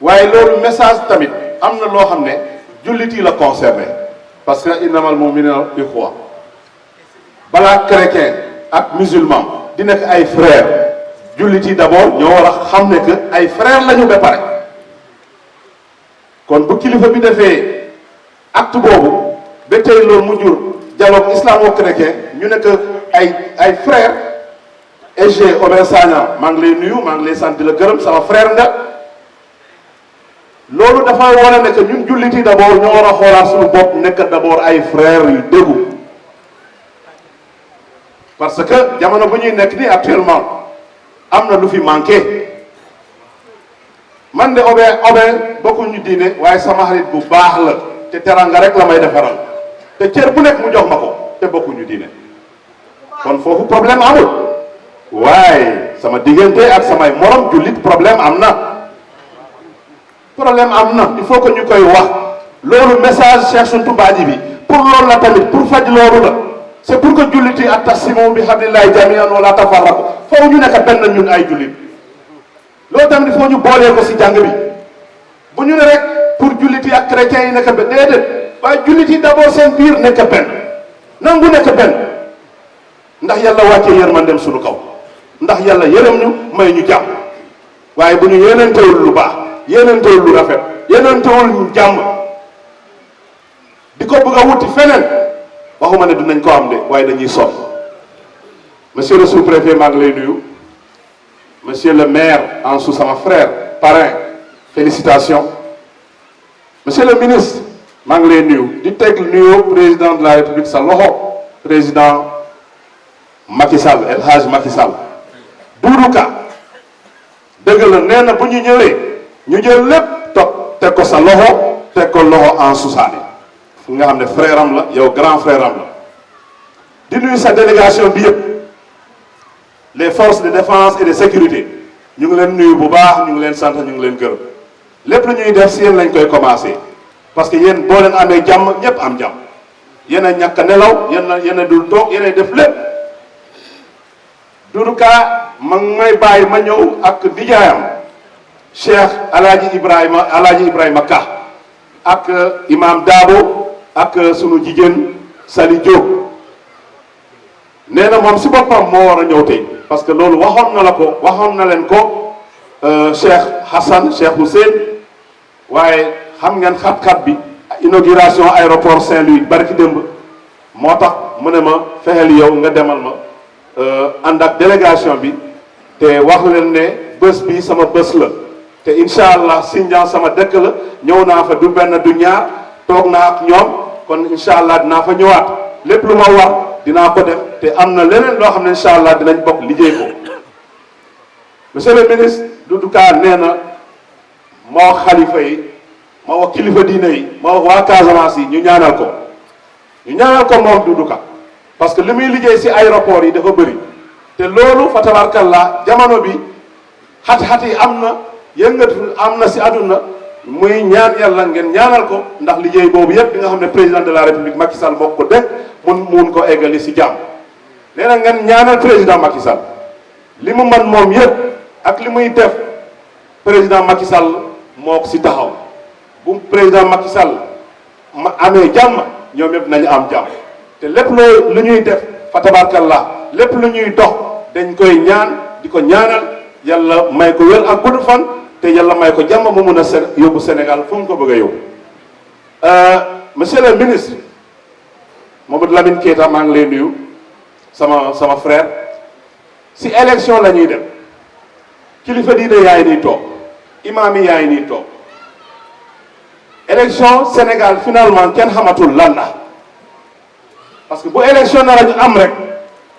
waaye loolu message tamit am na loo xam ne jullit yi la concerné parce que innamal mu'minuna ikhwa balaa chrétien ak musulman di nekk ay frères jullit yi d'abord ñoo war a xam ne que ay frères lañu ba pare kon bu kilifa bi defee acte boobu ba tey loolu mu jur dialogue islamo-chrétien ñu nekk ay frères SG Oben Sagna maa ngi lay nuyu maa ngi lay sant di la gërëm sama frère nga loolu dafa wane ne que ñun jullit yi d'abord ñoo war a xoolaat suñu bopp nekk d'abord ay frères yu déggu parce que jamono bu ñuy nekk nii actuellement am na lu fi manqué man de Oben bokkuñu diine waaye sama xarit bu baax la te teranga rek la may defaral te cër bu nekk mu jox ma ko te bokkuñu diine kon foofu problème amul waaye sama diggante ak samay morom jullit problème am na il faut que ñu koy wax loolu message Cheikh Sultu Badji bi pour loolu la tamit pour faj loolu la c'est pour que jullit yi attasimu bi hablillahi jami'an wala tafarraqu foofu ñu nekk benn ñun ay jullit loolu tamit il faut ñu boolee ko ci jàng bi bu ñu ne rek pour jullit yi ak chrétiens yi nekk benn déedéet waaye jullit yi d'abord seen biir nekk benn nangu nekk benn ndax yàlla wàccee yërmandeem suñu kaw ndax yàlla yërëm ñu may ñu jàmm waaye bu ñu yéenantewul lu baax yéenantewul lu rafet yéenantewul jàmm di ko bëgg a wuti feneen waxuma ne dinañ ko am de waaye dañuy sonn monsieur le sous-préfet maa ngi lay nuyu monsieur le maire Ansou sama frère parrain félicitations monsieur le ministre maa ngi lay nuyu di teg nuyu président de la république sa loxo président Macky Sall El Hadj Macky Sall Doudou Ka dëgg la nee na bu ñu ñëwee ñu jël lépp toog teg ko sa loxo teg ko loxo Ansou Sané fu nga xam ne frère am la yow grand frère am la di nuyu sa délégation bi yëpp les forces de défense et de sécurité ñu ngi leen nuyu bu baax ñu ngi leen sant ñu ngi leen gërëm lépp lu ñuy def si yéen lañ koy commencer parce que yéen boo leen amee jàmm ñëpp am jàmm yéen a ñàkk a nelaw yéen a dul toog yéen a def lépp Doudou Ka ma may bàyyi ma ñëw ak nijaayam Cheikh Alaaji Ibrahima Ka ak imam Dabo ak sunu jigéen Sali Diop nee na moom si boppam moo war a ñëw tey parce que loolu waxoon na leen ko Cheikh Hassan Cheikh Hussein waaye xam ngeen xat-xat bi inauguration aéroport Saint-Louis barki démb moo tax mu ne ma fexeel yow nga demal ma ànd ak délégation bi te wax leen ne bés bi sama bés la te incha allah Sindian sama dëkk la ñëw naa fa du benn du ñaar toog naa ak ñoom kon incha allah dinaa fa ñëwaat lépp lu ma war dinaa ko def te am na leneen loo xam ne incha allah dinañ bokk liggéey ko monsieur le ministre Doudou Ka nee na ma wax xalifa yi ma wax kilifa diine yi ma wax waa Casamance yi ñu ñaanal ko moom Doudou Ka parce que li muy liggéey ci aéroport yi dafa bëri te loolu fa tabarkallah jamono bi xat-xat yi am na yëngatu am na si àdduna muy ñaan yàlla ngeen ñaanal ko ndax liggéey boobu yëpp bi nga xam ne président de la république Macky Sall moo ko dénk mun ko eggali si jàmm nee na ngeen ñaanal président Macky Sall li mu man moom yëpp ak li muy def président Macky Sall moo ko si taxaw bu président Macky Sall ma amee jàmm ñoom yëpp nañu am jàmm te lépp loo lu ñuy def fa tabarkallah lépp lu ñuy dox dañ koy ñaan di ko ñaanal yàlla may ko wér ak gudd fan te yàlla may ko jàmm mu mun a yóbbu Sénégal fu mu ko bëgg a yóbbu monsieur le ministre Mamadou Lamine Keita maa ngi lay nuyu sama frère si élection la ñuy dem kilifa diine yaay nii toog imaam yi yaay nii toog élection Sénégal finalement kenn xamatul lan la parce que bu élection na la ñu am rek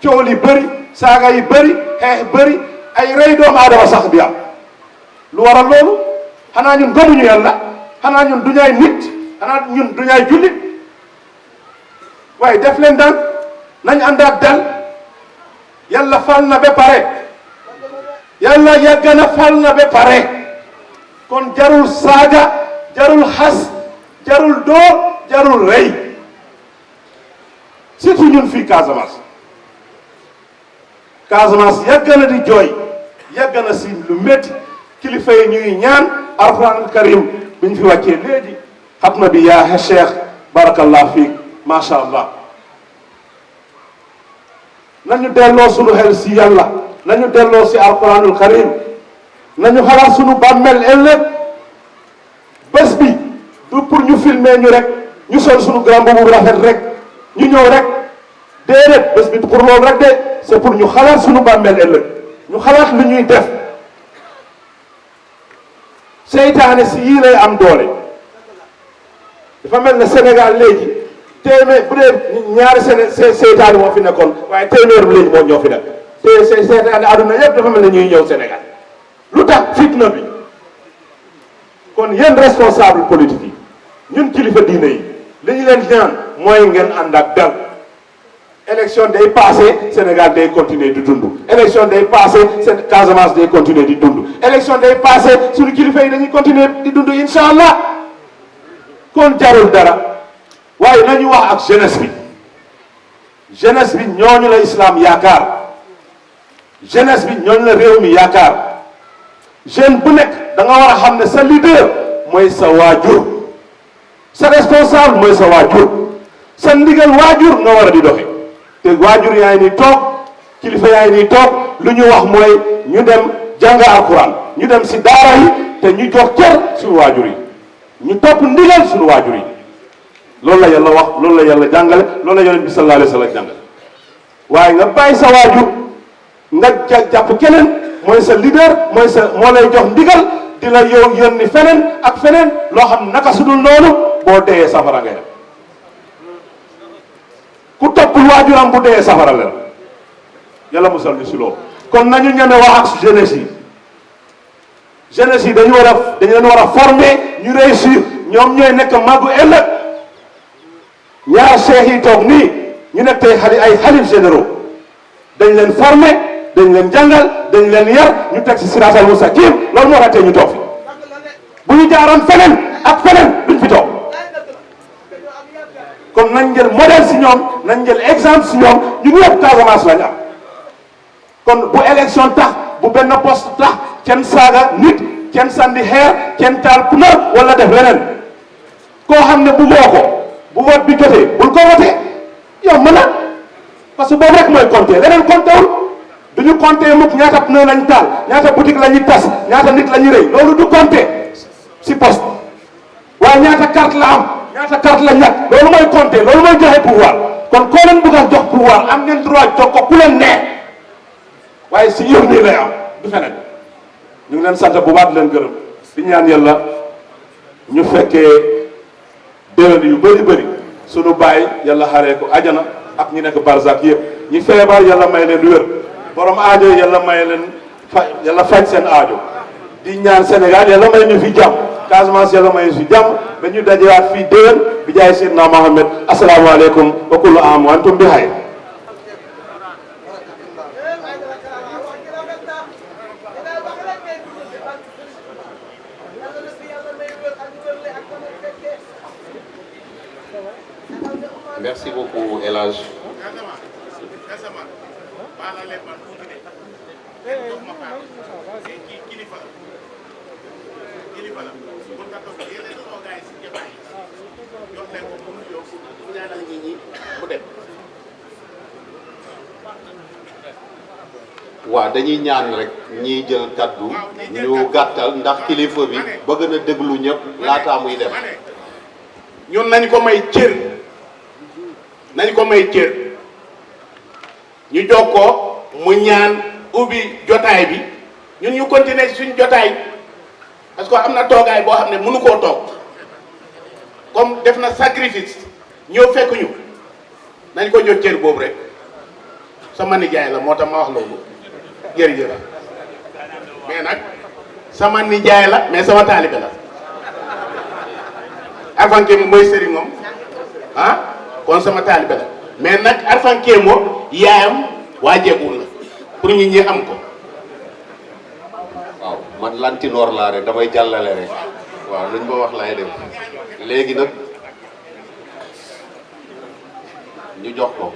coow li bëri saaga yi bëri xeex bëri ay rey doomu aadama sax bi am lu waral loolu xanaa ñun gëmuñu yàlla xanaa ñun duñaay nit xanaa ñun duñaay jullit waaye def leen daan nañ àndaat dal yàlla fal na ba pare yàlla yàgg na fal na ba pare kon jarul saaga jarul xas jarul dóor jarul rey surtout ñun fii Casamance yàgg na di jooy yàgg na si lu métti kilifa yi ñuy ñaan alquranul karim bi ñu fi wàccee léegi xatma bi yaa cheikh barakallah fiik macha allah nañu delloo sunu xel si yàlla nañu delloo si alquranul karim nañu xalaat sunu bàmmeel ëllëg bés bi du pour ñu filmer ñu rek ñu sol sunu grand boobu bu rafet rek ñu ñëw rek déedéet bés bi pour loolu rek de c'est pour ñu xalaat sunu bàmmeel ëllëg ñu xalaat lu ñuy def seytaane si yii lay am doole dafa mel ne Sénégal léegi téeméer bu dee ñaari seytaane moo fi nekkoon waaye téeméer bi léegi moo ñoo fi nekk te seytaane àdduna yëpp dafa mel ne ñuy ñëw Sénégal lu tax fitna bi kon yéen responsable politique yi ñun kilifa diine yi li ñu leen ñaan mooy ngeen ànd ak dal élection day passé Sénégal day continuer di dund élection day passé Casamance day continuer di dund élection day passé suñu kilifa yi dañuy continuer di dund incha allah kon jarul dara waaye nañu wax ak jeunesse bi ñooñu la islam yaakaar jeunesse bi ñooñu la réew mi yaakaar jeune bu nekk da nga war a xam ne sa leader mooy sa waajur sa responsable mooy sa waajur sa ndigal waajur nga war a di doxe te waajur yaa ngi nii toog kilifa yaa ngi nii toog lu ñu wax mooy ñu dem jàng alquran ñu dem si daara yi te ñu jox cër suñu waajur yi ñu topp ndigal suñu waajur yi loolu la yàlla wax loolu la yàlla jàngale loolu la yonent bi sallallahu alayhi wa sallam jàngale waaye nga bàyyi sa waajur nga jàpp keneen mooy sa leader moo lay jox ndigal di la yow yónni feneen ak feneen loo xam naka su dul noonu boo dee safara ngay dem ku toppul waajuram bu dee safara la yàlla musal ñu si loolu kon nañu ñeme wax ak jeunesse yi dañu leen war a former ñu réussir ñoom ñooy nekk màggu ëllëg ñaar cheikh yi toog nii ñu nekk tey ay xalif généraux dañ leen former dañ leen jàngal dañ leen yar ñu teg si siraatal mustaqim loolu moo tax tey ñu toog fi bu ñu jaaroon feneen ak feneen duñ fi toog kon nañ jël modèle si ñoom nañ jël exemple si ñoom ñu ñëpp Casamance lañ am kon bu élection tax bu benn poste tax kenn saaga nit kenn sandi xeer kenn taal pneu wala def leneen koo xam ne buggoo ko bu vote bi jotee bul ko voté yow mën na parce que boobu rek mooy compter leneen compté wul du ñu compter mukk ñaata pneu lañ taal ñaata boutique la ñuy tas ñaata nit la ñuy rëy loolu du compter si poste waaye ñaata carte la am ñaata carte la ñàkk loolu mooy compter loolu mooy joxe pouvoir kon koo leen bëgg a jox pouvoir am ngeen droit jox ko ku leen neex waaye si yéen nii lay am du feneen ñu ngi leen sant bu baax di leen gërëm di ñaan yàlla ñu fekkee déwén yu bëri sunu baay yàlla xaree ko ajana ak ñi nekk barzak yëpp ñi feebar yàlla may leen wér borom aajo yàlla may leen yàlla faj seen aajo di ñaan Sénégal yàlla may ñu fi jàmm Casamance yàlla may ñu fi jàmm ba ñu dajewaat fii déwén bi jaay Seydina Mohamed asalaamaaleykum wa kullu aam wa antum bi xayr Merci beaucoup, El Hadj. waaw dañuy ñaan rek ñiy jël kaddu ñu gàttal ndax kilifa bi bëgg na déglu ñëpp laataa muy dem. ñun nañ ko may cër ñu jokkoo mu ñaan ubbi jotaay bi ñun ñu continuer suñ jotaay parce que am na toogaay boo xam ne mënu koo toog comme def na sacrifice ñëw fekk ñu nañ ko jox cër boobu rek sama nijaay la moo tax ma wax loolu jërëjëf mais nag sama nijaay la mais sama taalibe la Arfan Kémo mooy sëriñ moom kon sama taalibe la mais nag Arfan Kémo yaayam waa Jeegul la pour ñu ñi am ko. waaw man lantinoor laa rek damay jàllale rek waaw luñ ma wax laay def léegi nag ñu jox ko.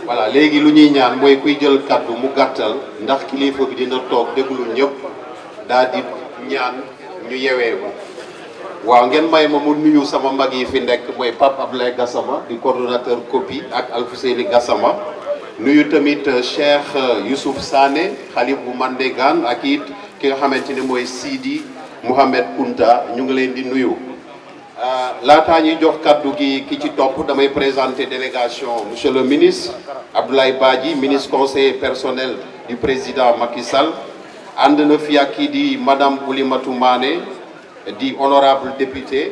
voilà léegi lu ñuy ñaan mooy kuy jël kaddu mu gàttal ndax kilifa bi dina toog déglu ñëpp daal di ñaan ñu yewee ko waaw ngeen may ma mu nuyu sama mag yi fi nekk mooy Pape Abdoulaye Gassama di coordonnateur COPI ak Alfousseyni Gassama nuyu tamit Cheikh Youssouf Sané xalif bu Mandégane ak it ki nga xamante ni mooy Sidi Mohamed Kounta ñu ngi leen di nuyu. laataa ñuy jox kaddu gi ki ci topp damay présenter délégation monsieur le ministre Abdoulaye Badji ministre conseiller personnel du président Macky Sall ànd na fi ak kii di madame Oulimatou Mané di honorable député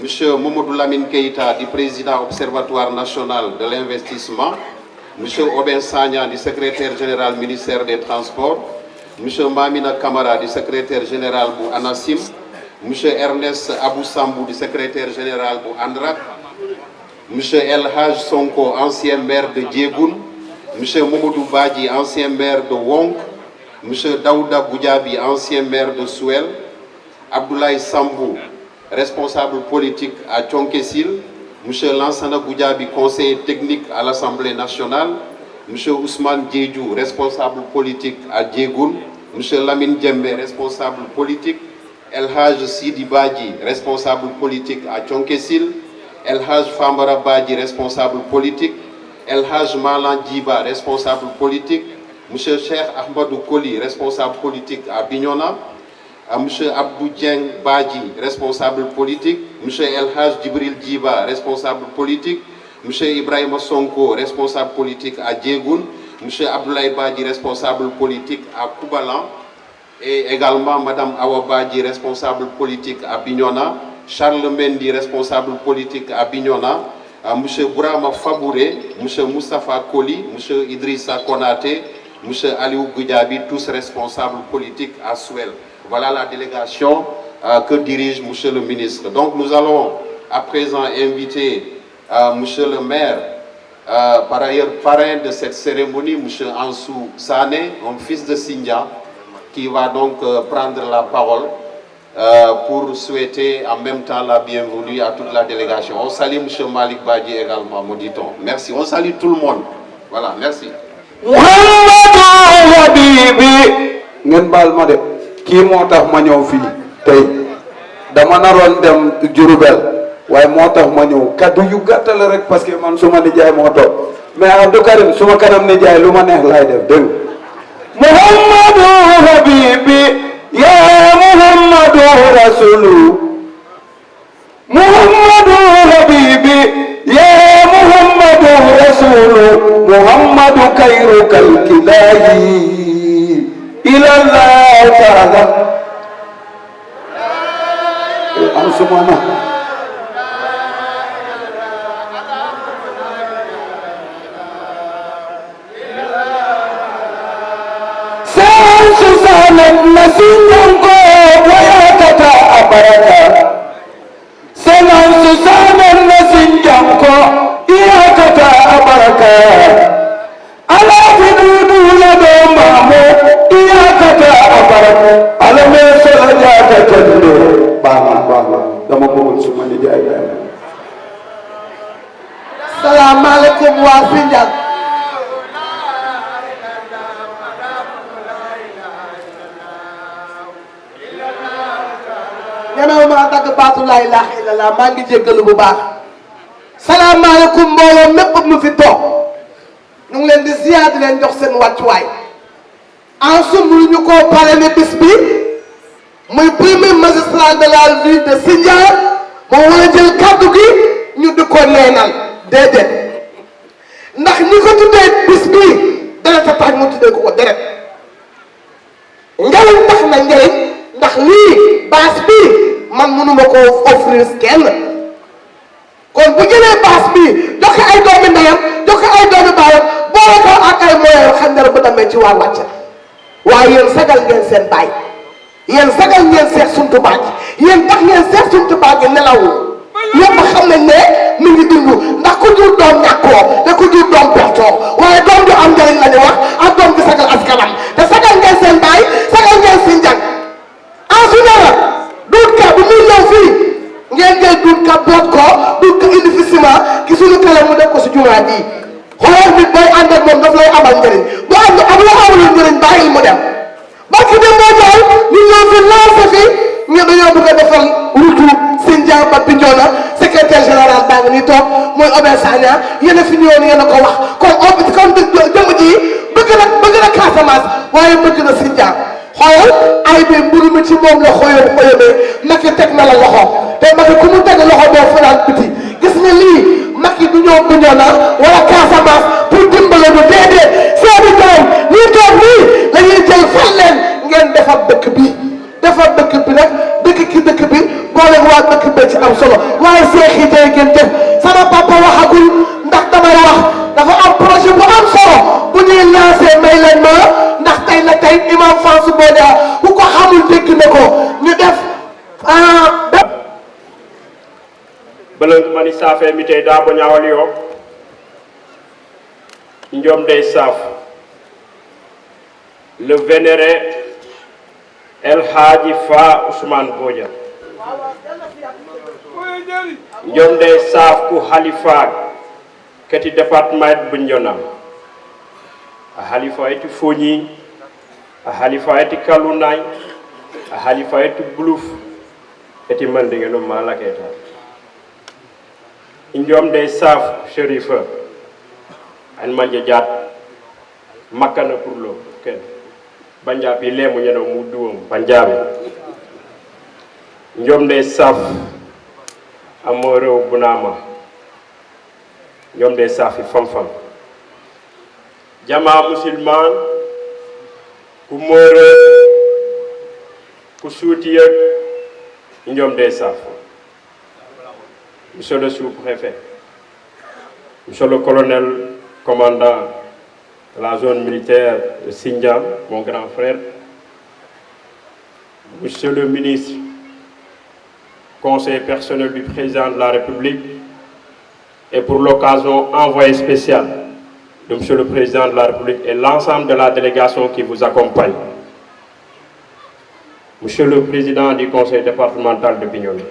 monsieur Mamadou Lamine Keïta di président observatoire national de l'investissement monsieur Oben Sagna di secrétaire général ministère des transports monsieur Mamina Camara di secrétaire général bu ANACIM monsieur Ernest Abou Sambou di secrétaire général bu ANDRAC monsieur El Hadj Sonko ancien maire de Diegoun monsieur Mamadou Badji ancien maire de Wonk monsieur Daouda Goudiaby ancien maire de Souel Abdoulaye Sambou responsable politique à Thionck-Essyl monsieur Lansana Goudiaby conseiller technique à l'Assemblée nationale monsieur Ousmane Diédhiou responsable politique à Diegoun monsieur Lamine Diembé responsable politique El Hadj Sidi Badji responsable politique à Thionck-Essyl El Hadj Famara Badji responsable politique El Hadj Malan Djiba responsable politique monsieur Cheikh Ahmadou Koli responsable politique à Bignona monsieur Abdou Dieng Badji responsable politique monsieur El Hadj Djibril Djiba responsable politique monsieur Ibrahima Sonko responsable politique à Diegoun monsieur Abdoulaye Badji responsable politique à Koubalan et également madame Awa Badji responsable politique à Bignona Charles Mendy responsable politique à Bignona monsieur Bourama Fabouré monsieur Moustapha Koli monsieur Idrissa Konaté monsieur Aliou Goudiaby tous responsables politiques à Souel. Voilà la délégation que dirige monsieur le ministre. Donc nous allons à présent inviter monsieur le maire, par ailleurs parrain de cette cérémonie, monsieur Ansou Sané, un fils de Sindia, qui va donc prendre la parole pour souhaiter en même temps la bienvenue à toute la délégation. On salue monsieur Malik Badji également, me dit-on. Merci, on salue tout le monde. Voilà, merci. ngeen baal ma de kii moo tax ma ñëw fii tey dama naroon dem Diourbel waaye moo tax ma ñëw kaddu yu gàttal rek parce que man suma nijaay moo toog mais Abdou Karim suma kanam nijaay lu ma neex laay def dégg Muhammadu Habibi ya Muhammadu Rasulu Muhammadu Habibi ya Muhammadu Rasulu Muhammadu khairu kalkilahi ila Allah ta'ala am sumana susamen nasinyanko wayakata abaraka Selam susamen nasinyanko iyakata abaraka ala fidudu lado mamu iyakata abaraka ala me sola jata tande bama dama bëggul suma ni jaay salaamaaleykum waa Sindian ñemewu ma dagg baatu laa ilaaha illallah maa ngi jéggalu bu baax salaamaaleykum mbooloo mépp mu fi toog ñu ngi leen di ziyaar di leen jox seen wàccuwaay en somme lu ñu koo pare ne bis bi muy premier magistrat de la ville de Sindian moo war a jël kàddu gi ñu di ko neenal déedéet ndax ñi ko tuddee bis bii deret a tax mu tuddee ko deret njëriñ tax na njëriñ ndax lii baas bii man mënuma koo offrir kenn kon bu jëlee baas bii joxe ay doomi ndeyam joxe ay doomi baayam boole ko ak ay moyens xam ne bu demee ci waa wàcc waaye yéen sagal ngeen seen baay yéen sagal ngeen seex suntu baaj yéen tax ngeen seex suntu baaj nelawul yépp xam nañ ne mi ngi dund ndax ku jur doom ñàkkoo te ku jur doom pertoo waaye doom ju am njëriñ la ñu wax ak doom ju sagal askanam te sagal ngeen seen baay sagal ngeen Sindian en général duut ka bu muy ñëw fii ngeen jël duut ka boot ko duut ka indi fi ciment ki suñu kale mu def ko si jumaa ji xoolal nit booy ànd ak moom daf lay amal njëriñ bu am am la amulul njëriñ bàyyil mu dem barki dem moo jaay ñu ñëw fi lancé fi ñu dañoo bëgg a defal wutu Sindian ba Bignona secrétaire général baa ngi nii toog mooy Obel Sagna yéen a fi ñëwoon yéen a ko wax kon jëmm ji bëgg na Casamance waaye bëgg na Sindian xoolal ay bi mburu mi ci moom la xoyamee Macky teg na la loxo te Macky ku mu teg loxo doo fanaan biti gis nga lii Macky du ñëw Bignona wala Casamance pour dimbale ñu déedéet seeni doom ñii toog nii la ñuy jël fan leen ngeen defar dëkk bi nag dëkk ki dëkk bi boole waa dëkk bi ci am solo waaye seex yi tey ngeen def sama papa waxagul ndax damay wax dafa am projet bu am solo bu ñuy lancé may leen ma ndax tey la tey imam Fansou Bodia ku ko xamul dégg na ko ñu def belenk mani safe mi tey daa bo ñaawal yoo njom day saaf le vénéré El Hadji Fa Ousmane Bodia njom day saaf ku halifa kati département Bignona a halifa eti Fogni a halifa eti Kalunay a halifa eti Buluf eti Mandingue no malaketa njom day saaf Sherifa an manje jaat makkana pour lo ken banjaabi lemu ñeno mu duwum banjaabi njom day saaf amo rew bunama njom day saafi fam jama musulman ku moore ku suuti ak njom day saaf monsieur le sous-préfet monsieur le colonel commandant de la zone militaire de Sindian, mon grand frère, monsieur le ministre, conseiller personnel du président de la République, et pour l'occasion envoyé spécial de monsieur le président de la République et l'ensemble de la délégation qui vous accompagne, monsieur le président du conseil départemental de Bignona,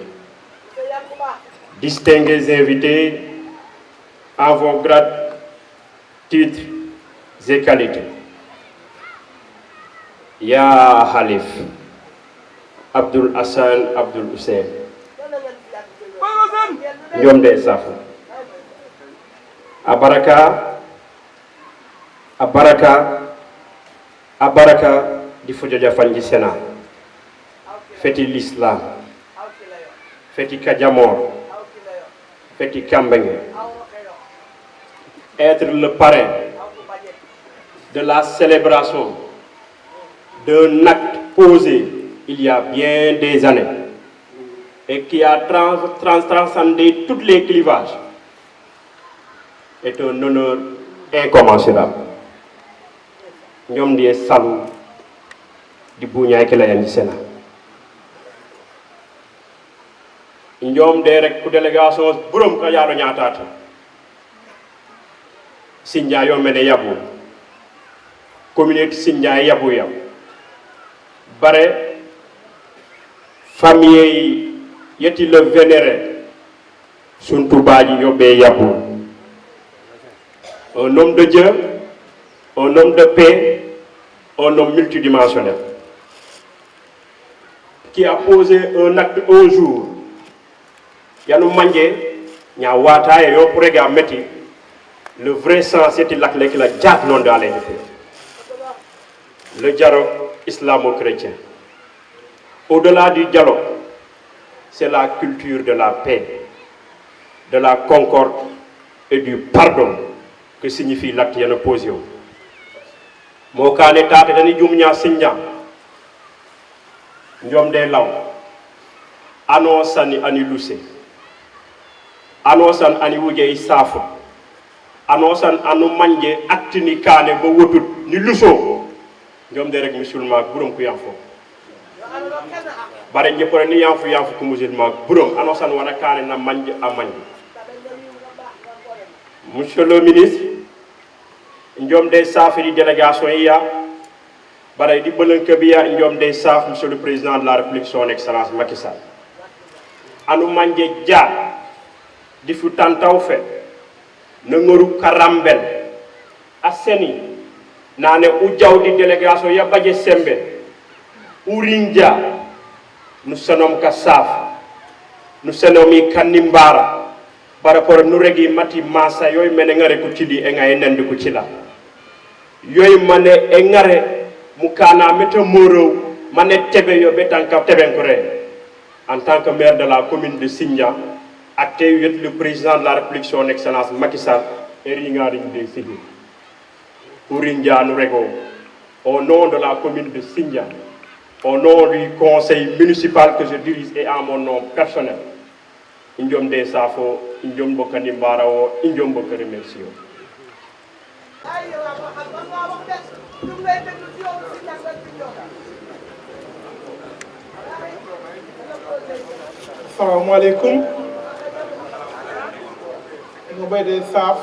distingués invités en vos grades, titres et qualités. Ya Halif Abdul Hassan Abdul Hussein Njom de Safa Abaraka di fojoja fanji Sénat feti l'islam feti Kadiamor feti Kambengue être le parrain de la célébration d'un acte posé il y a bien des années et qui a transcendé tous les clivages est un honneur incommensurable. Ñom di salu di buñay ke la yan sena ñom de rek ku délégation burum ka yaalo ñaataata Sindia yo mene yabu communauté Sindia yabu yam bare famille yi yeti le vénéré suntu baaji yo be yabu un homme de Dieu, un homme de paix, un homme multidimensionnel qui a posé un acte un jour. Yanu mangé, nya wata et yo pourrega metti. Le vrai sens c'était l'acte qui la diable non dans les le dialogue islamo-chrétien. Au-delà du dialogue, c'est la culture de la paix, de la concorde et du pardon que signifie l'acte yana posé. Mo kané taté dañu jum ñaa Sindia ñom dé law annonçani ani lusé annonçan ani wujé safu annonçan anu manje actini kané ba wotut ni luso ñom dé rek musulman burum ku yam fo bare ñeppore ni yam fu ku musulman burum annonçan wana kané na manje a manje. Monsieur le ministre, nous avons des safari délégation hier, nous des saf, Monsieur le Président de la République, son Excellence Macky Sall. Nous avons des futantao fait, nous avons karambel, aseni, nane ujaw di délégation ya baje sembe, urinja, nous sommes kassaf, nous sommes kanimbara. Par rapport nous regi mati masa yoy mene ngare ko cili e ngay nende ko cila yoy mané e ngare mukana meta moro mané tebe yo betanka teben ko re en tant que maire de la commune de Sindia acté le président de la République son Excellence Macky Sall et ringari de Sidi pour India nous rego au nom de la commune de Sindia au nom du conseil municipal que je dirige et en mon nom personnel Injom de Safo, Injom Bokani Barao, Injom Bokari Merci. Assalamu alaikum. Nous sommes des Saf.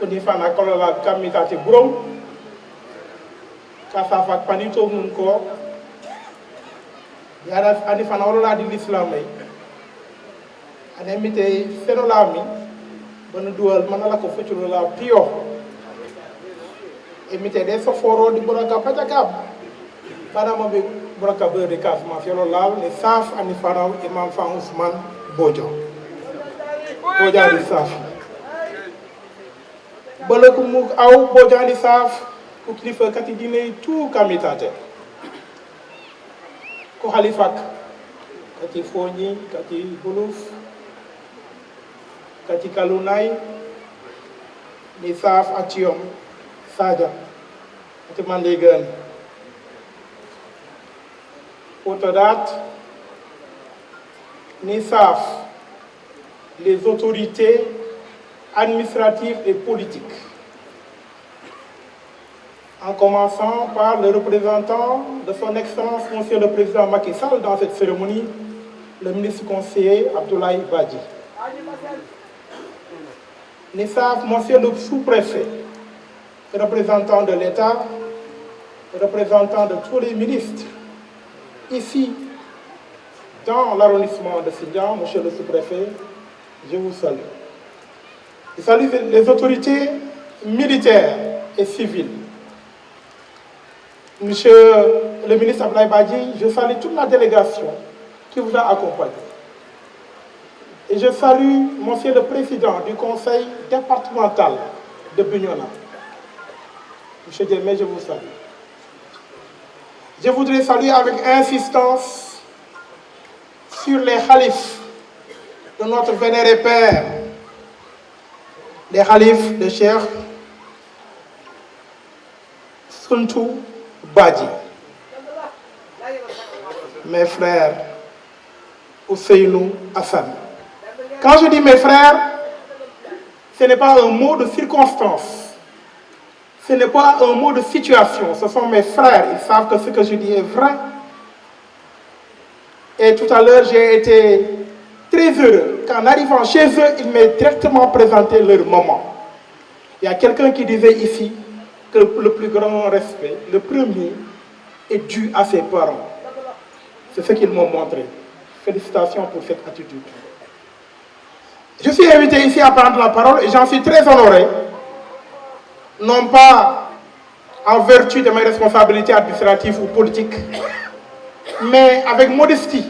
Nous sommes à Kolola Kamitati Brom. Kasafak Panito Munko. Yara Anifana Orola di l'Islam. Ane mite fenolami banu dual manala ko fecculo la pio e mite de soforo di boraka pajakab bana mo be boraka be de kas ma fiolo law le saf ani faraw imam fa Ousmane Bojo di saf bala ko mu aw Bojo di saf ko kilifa kati dine tout kamitate ko khalifak kati foni kati buluf kati kalunai ni saf atiom saja ati mandegan autodat ni saf les autorités administratives et politiques en commençant par le représentant de son Excellence Monsieur le Président Macky Sall dans cette cérémonie le ministre conseiller Abdoulaye Badji. Nissaf, Monsieur le sous-préfet, représentant de l'État, représentant de tous les ministres, ici, dans l'arrondissement de Sindia, Monsieur le sous-préfet, je vous salue. Je salue les autorités militaires et civiles. Monsieur le ministre Abdoulaye Badji, je salue toute la délégation qui vous a accompagné. Et je salue Monsieur le Président du Conseil départemental de Bignona. Monsieur Diemé, je vous salue. Je voudrais saluer avec insistance sur les khalifs de notre vénéré Père, les khalifs de Cheikh Suntu Badji, mes frères Ousseynou Hassan. Quand je dis mes frères, ce n'est pas un mot de circonstance. Ce n'est pas un mot de situation, ce sont mes frères, ils savent que ce que je dis est vrai. Et tout à l'heure, j'ai été très heureux qu'en arrivant chez eux, ils m'aient directement présenté leur maman. Il y a quelqu'un qui disait ici que le plus grand respect, le premier, est dû à ses parents. C'est ce qu'ils m'ont montré. Félicitations pour cette attitude. Je suis invité ici à prendre la parole et j'en suis très honoré, non pas en vertu de mes responsabilités administratives ou politiques, mais avec modestie,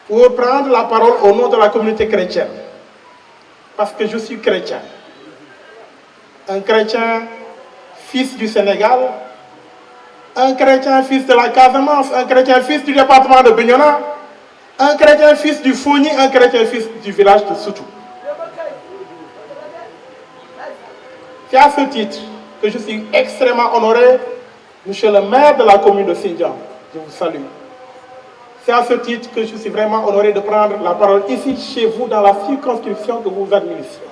pour prendre la parole au nom de la communauté chrétienne. Parce que je suis chrétien. Un chrétien fils du Sénégal, un chrétien fils de la Casamance, un chrétien fils du département de Bignona, un chrétien fils du Fogny, un chrétien fils du village de Soutou. C'est à ce titre que je suis extrêmement honoré, monsieur le maire de la commune de Sindian. Je vous salue. C'est à ce titre que je suis vraiment honoré de prendre la parole ici, chez vous, dans la circonscription que vous administrez.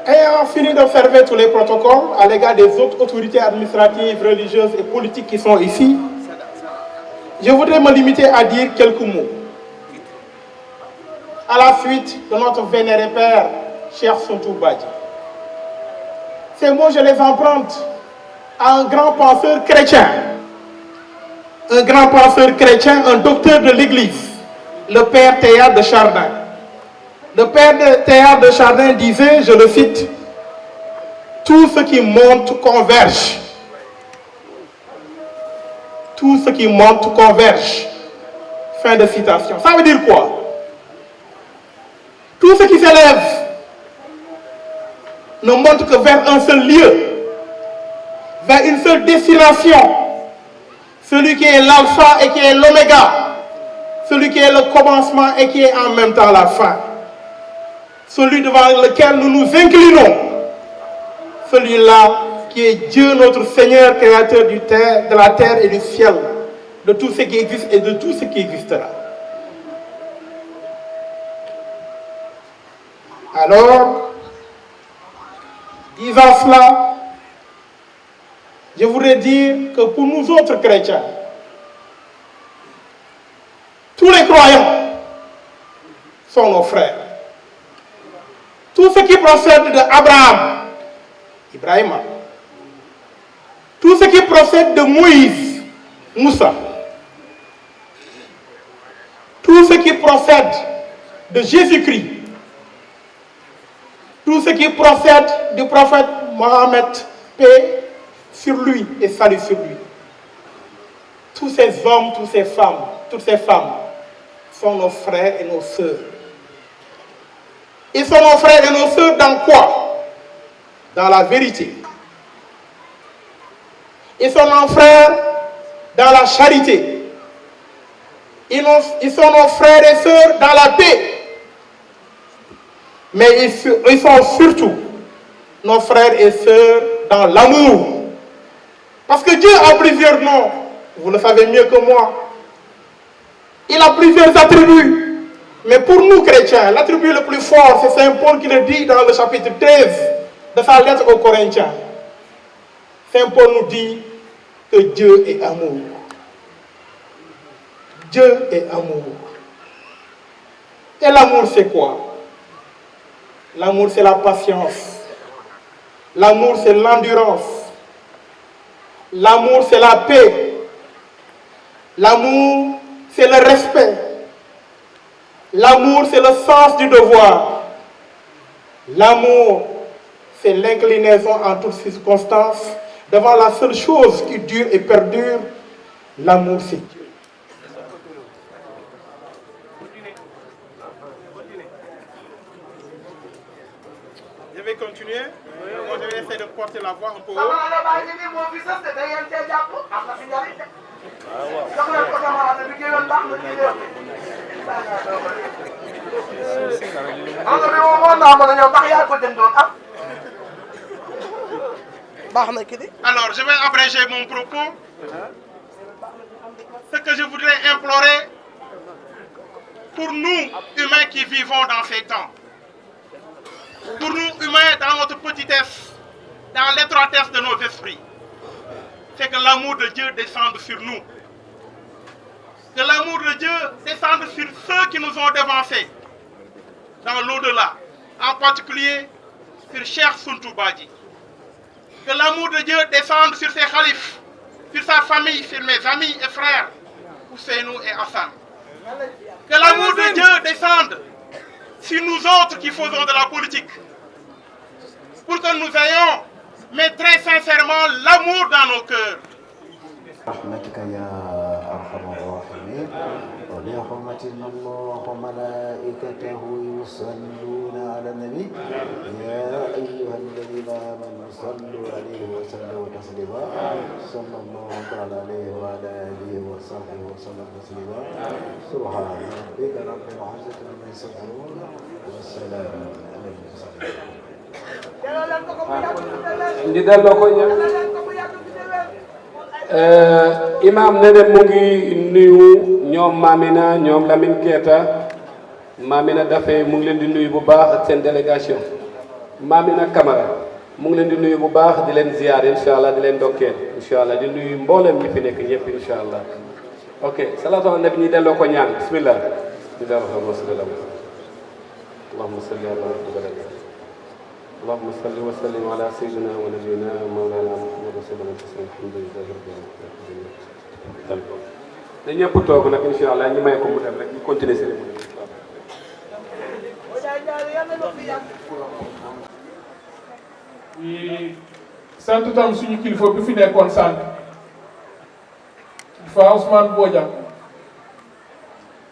Ayant fini d'observer tous les protocoles à l'égard des autres autorités administratives, religieuses et politiques qui sont ici, je voudrais me limiter à dire quelques mots. À la suite de notre vénéré père, cher Sontou Badji. Ces mots, je les emprunte à un grand penseur chrétien. Un grand penseur chrétien, un docteur de l'Église, le père Théard de Chardin. Le père Théard de Chardin disait, je le cite, « Tout ce qui monte converge. Tout ce qui monte converge. » Fin de citation. Ça veut dire quoi? Tout ce qui s'élève ne monte que vers un seul lieu, vers une seule destination. Celui qui est l'alpha et qui est l'oméga. Celui qui est le commencement et qui est en même temps la fin. Celui devant lequel nous nous inclinons. Celui-là qui est Dieu notre Seigneur, créateur de la terre et du ciel, de tout ce qui existe et de tout ce qui existera. Alors, disant cela, je voudrais dire que pour nous autres chrétiens, tous les croyants sont nos frères. Tout ce qui procède d'Abraham, Ibrahima, tout ce qui procède de Moïse, Moussa, tout ce qui procède de Jésus-Christ, tout ce qui procède du prophète Mohammed, paix sur lui et salut sur lui. Tous ces hommes, toutes ces femmes sont nos frères et nos sœurs. Ils sont nos frères et nos sœurs dans quoi? Dans la vérité. Ils sont nos frères dans la charité. Ils sont nos frères et sœurs dans la paix. Mais ils sont surtout nos frères et sœurs dans l'amour. Parce que Dieu a plusieurs noms. Vous le savez mieux que moi. Il a plusieurs attributs. Mais pour nous chrétiens, l'attribut le plus fort, c'est Saint Paul qui le dit dans le chapitre 13 de sa lettre aux Corinthiens. Saint Paul nous dit que Dieu est amour. Dieu est amour. Et l'amour, c'est quoi? L'amour, c'est la patience. L'amour, c'est l'endurance. L'amour, c'est la paix. L'amour, c'est le respect. L'amour, c'est le sens du devoir. L'amour, c'est l'inclinaison en toutes circonstances devant la seule chose qui dure et perdure. L'amour, c'est Dieu. Je vais continuer. Moi, je vais essayer de porter la voix un peu haut. Alors, je vais abréger mon propos ce que je voudrais implorer pour nous, humains qui vivons dans ces temps, pour nous, humains, dans notre petitesse, dans l'étroitesse de nos esprits, c'est que l'amour de Dieu descende sur nous. Que l'amour de Dieu descende sur ceux qui nous ont devancés dans l'au-delà, en particulier sur Cheikh Suntou Badji. Que l'amour de Dieu descende sur ses khalifs, sur sa famille, sur mes amis et frères, Ousseynou et Hassan. Que l'amour de Dieu descende sur nous autres qui faisons de la politique, pour que nous ayons, mais très sincèrement, l'amour dans nos cœurs. رحمتك يا أرحم الراحمين ولحرمة الله وملائكته يصلون على النبي يا أيها الذين آمنوا صلوا عليه وسلموا تسليما صلى الله تعالى عليه وعلى آله وصحبه وسلم تسليما سبحان ربك رب العزة عما يصفون والسلام على المرسلين. imam ne de mu ngi nuyu ñoom Mamina ñoom Lamine Keita Mamina Daffé mu ngi leen di nuyu bu baax ak seen délégation Mamina Camara mu ngi leen di nuyu bu baax di leen ziar incha allah di leen ndokkeel incha allah di nuyu mboolem ñi fi nekk ñëpp incha allah ok salaatu ala nabi ñi delloo ko ñaan bismillah allahumma salli ala اللهم صل وسلم على سيدنا ونبينا مولانا محمد رسول الله الحمد لله رب العالمين. dañ ñëpp toog nag incha allah ñu may ko mu dem rek ñu continuer cérémonie bi. sant tam suñu kilifa bi fi nekkoon sant kilifa Ousmane Bodian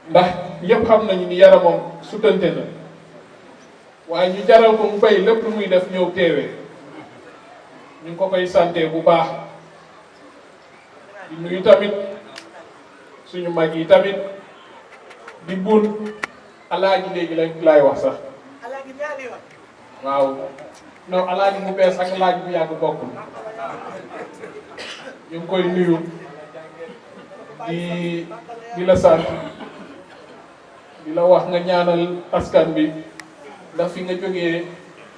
ndax ñëpp xam nañu ni yaramam sutante na. waaye ñu jaral ko mu bay lépp lu muy def ñëw teewee ñu ngi ko koy santé bu baax di nuyu tamit suñu mag yi tamit di bun alaaji léegi laay wax sax waaw non alaaji bu bees ak alaaji bu yàgg bokkul ñu ngi koy nuyu di la sant di la wax nga ñaanal askan bi ndax fi nga jógee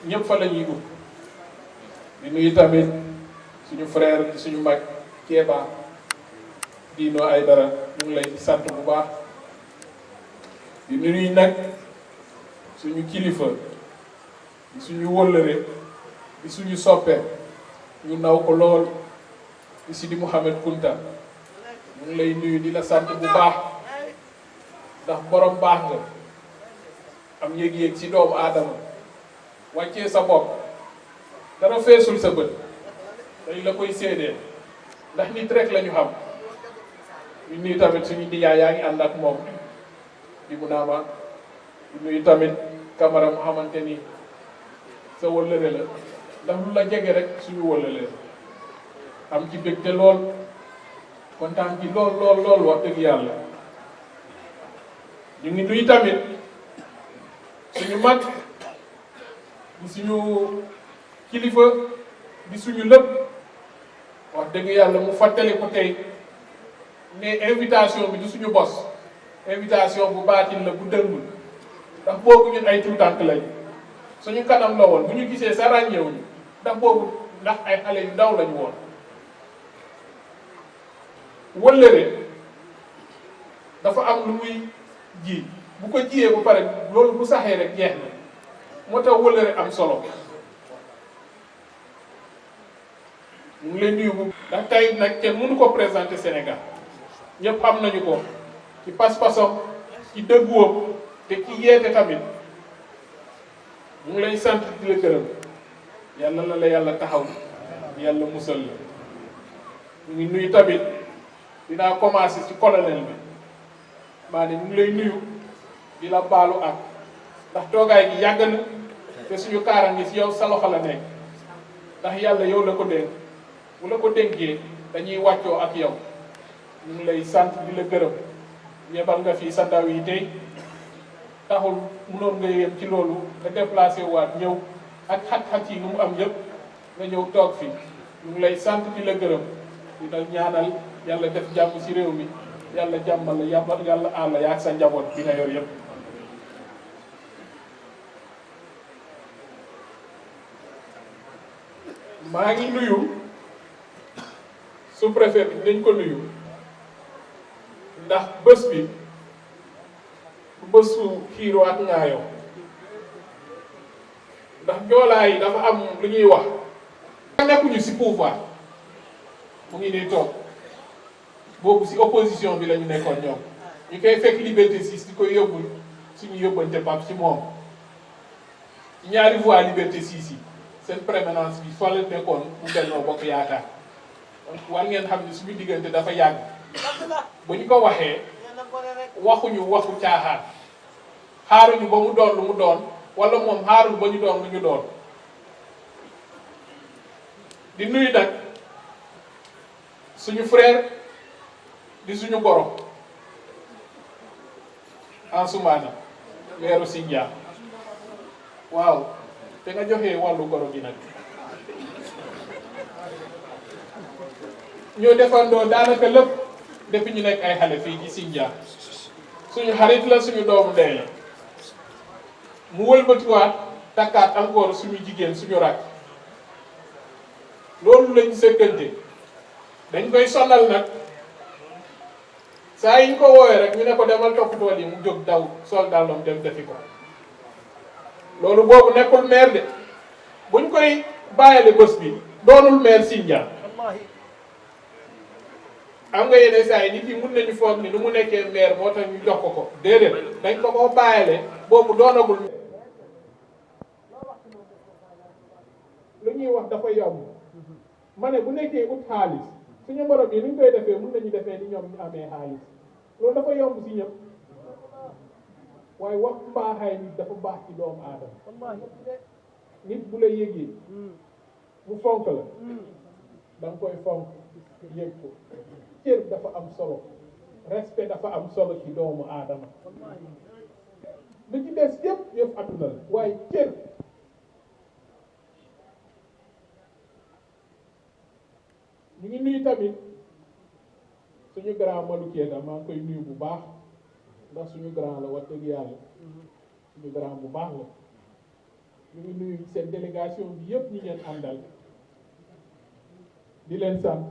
ñëpp fa la ñuy ut di nuyu tamit suñu frère suñu mag Kéba Dino Aydara ñu ngi lay sant bu baax di nuyu nag suñu kilifa di suñu wóllëre di suñu soppe ñu naw ko lool di Sidi Mouhamed Kunta ñu ngi lay nuyu di la sant bu baax ndax borom baax nga am yéeg-yéeg ci doomu aadama wàccee sa bopp dara feesul sa bët dañ la koy séedee ndax nit rek la ñu xam ñu nuyu tamit suñu nijaay yaa ngi ànd ak moom di mu naama ñu nuyu tamit Camara mu xamante ni sa wëllëre la ndax lu la jege rek suñu wëllëre am ci bégte lool kontaan ci lool wax dëgg yàlla ñu ngi nuyu tamit suñu mag di suñu kilifa di suñu lépp wax dëgg yàlla mu fàttali ko tey ne invitation bi di suñu bos invitation bu baatin la bu dëngul ndax boobu ñun ay tuutànk lañ suñu kanam la woon bu ñu gisee sa ràññeewuñu ndax boobu ndax ay xale yu ndaw lañu woon wëllëre dafa am lu muy ji bu ko jiyee ba pare loolu bu saxee rek jeex na moo tax wëllëre am solo ñu ngi leen nuyu bu ndax tey nag kenn mënu ko présenter Sénégal ñëpp xam nañu ko ci pas-pasam ci dëgguwam te ci yeete tamit ñu ngi lay sant di la gërëm yàlla na la yàlla taxaw yàlla musal la ñu ngi nuyu tamit dinaa commencer ci colonel bi maa ne ñu ngi lay nuyu di la baalu ak ndax toogaay gi yàgg na te suñu kaaraange ci yow sa loxo la nekk ndax yàlla yow la ko dénk bu la ko dénkee dañuy wàccoo ak yow ñu ngi lay sant di la gërëm yebal nga fii sa ndaw yi tey taxul mënoon nga yem ci loolu nga déplacé waat ñëw ak xat-xat yi lu mu am yëpp nga ñëw toog fii ñu ngi lay sant di la gërëm dina ñaanal yàlla def jàmm ci réew mi yàlla jàmmal la yàlla aar la yaag sa njaboot bi nga yor yëpp. maa ngi nuyu sous-préfet bi dinañ ko nuyu ndax bés bi bésu xiiroo ak ŋaayoo ndax joolaa yi dafa am lu ñuy wax nekkuñu ci pouvoir mu ngi nii toog boobu ci opposition bi la ñu nekkoon ñoom ñu koy fekk Liberté 6 di koy yóbbu suñu yóbbante pap ci moom ci ñaari voie Liberté 6 yi seen prééminence bi fa la nekkoon mu Benno Bokk Yaakaar donc war ngeen xam ne suñu diggante dafa yàgg bu ñu ko waxee waxuñu waxu caaxaan xaaruñu ba mu doon lu mu doon wala moom xaarul ba ñu doon lu ñu doon di nuyu nag suñu frère di suñu goro Ansoumana weeru Sindia waaw te nga joxe wàllu goro gi nag ñoo defandoo daanaka lépp depuis ñu nekk ay xale fii ci Sindia suñu xarit la suñu doomu ndey la mu wëlbatiwaat takkaat encore suñu jigéen suñu rakk loolu lañu sëkkante dañ koy sonal nag saa yi ñu ko woowee rek ñu ne ko demal toppatoo yi mu jóg daw sol dàllam dem defi ko loolu boobu nekkul maire de buñ koy bàyyale bés bi doonul maire Sindia am nga yeneen saa yi nit yi mun nañu foog ni nu mu nekkee maire moo tax ñu jox ko ko déedéet dañ ko ko bàyyale boobu doonagul lu ñuy wax dafa yomb ma ne bu nekkee ut xaalis suñu borom yi nuñ koy defee mun nañu defee ni ñoom ñu amee xaalis loolu dafa yomb si ñëpp waaye wax mbaaxaay nit dafa baax ci doomu aadama nit bu la yëgee mu fonk la danga koy fonk yëg ko cër dafa am solo respect dafa am solo ci doomu aadama lu ci des yëpp yëpp àdduna la waaye cër ñu ngi nuyu tamit suñu grand Madou Keita maa ngi koy nuyu bu baax ndax suñu grand la wax dëgg yàlla suñu grand bu baax la ñu ngi nuyu seen délégation bi yëpp ñu ngeen àndal di leen sant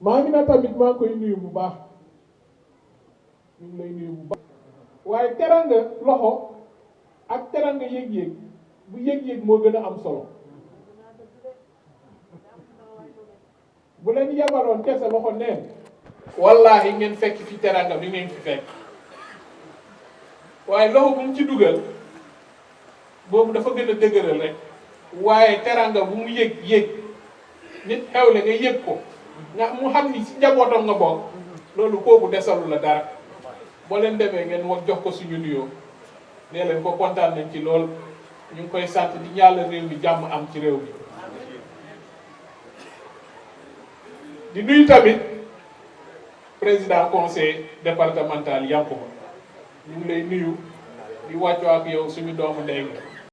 maa ngi na tamit maa ngi koy nuyu bu baax ñu ngi lay nuyu bu baax waaye teranga loxo ak teranga yëg-yëg bu yëg-yëg moo gën a am solo bu leen yabaloon kese loxo neen wallahi ngeen fekk fi teranga bi ngeen fi fekk waaye loxo bu mu ci dugal boobu dafa gën a dëgëral rek waaye teranga bu mu yëg nit xewle nga yëg ko nga mu xam ni si njabootam nga bokk loolu kooku desalu la dara boo leen demee ngeen wax jox ko suñu nuyoo nee leen ko kontaan nañ ci lool ñu ngi koy sant di ñaanal réew mi jàmm am ci réew mi di nuyu tamit président conseil départemental Yankuba ñu ngi lay nuyu di wàccoo ak yow suñu doomu ndey nga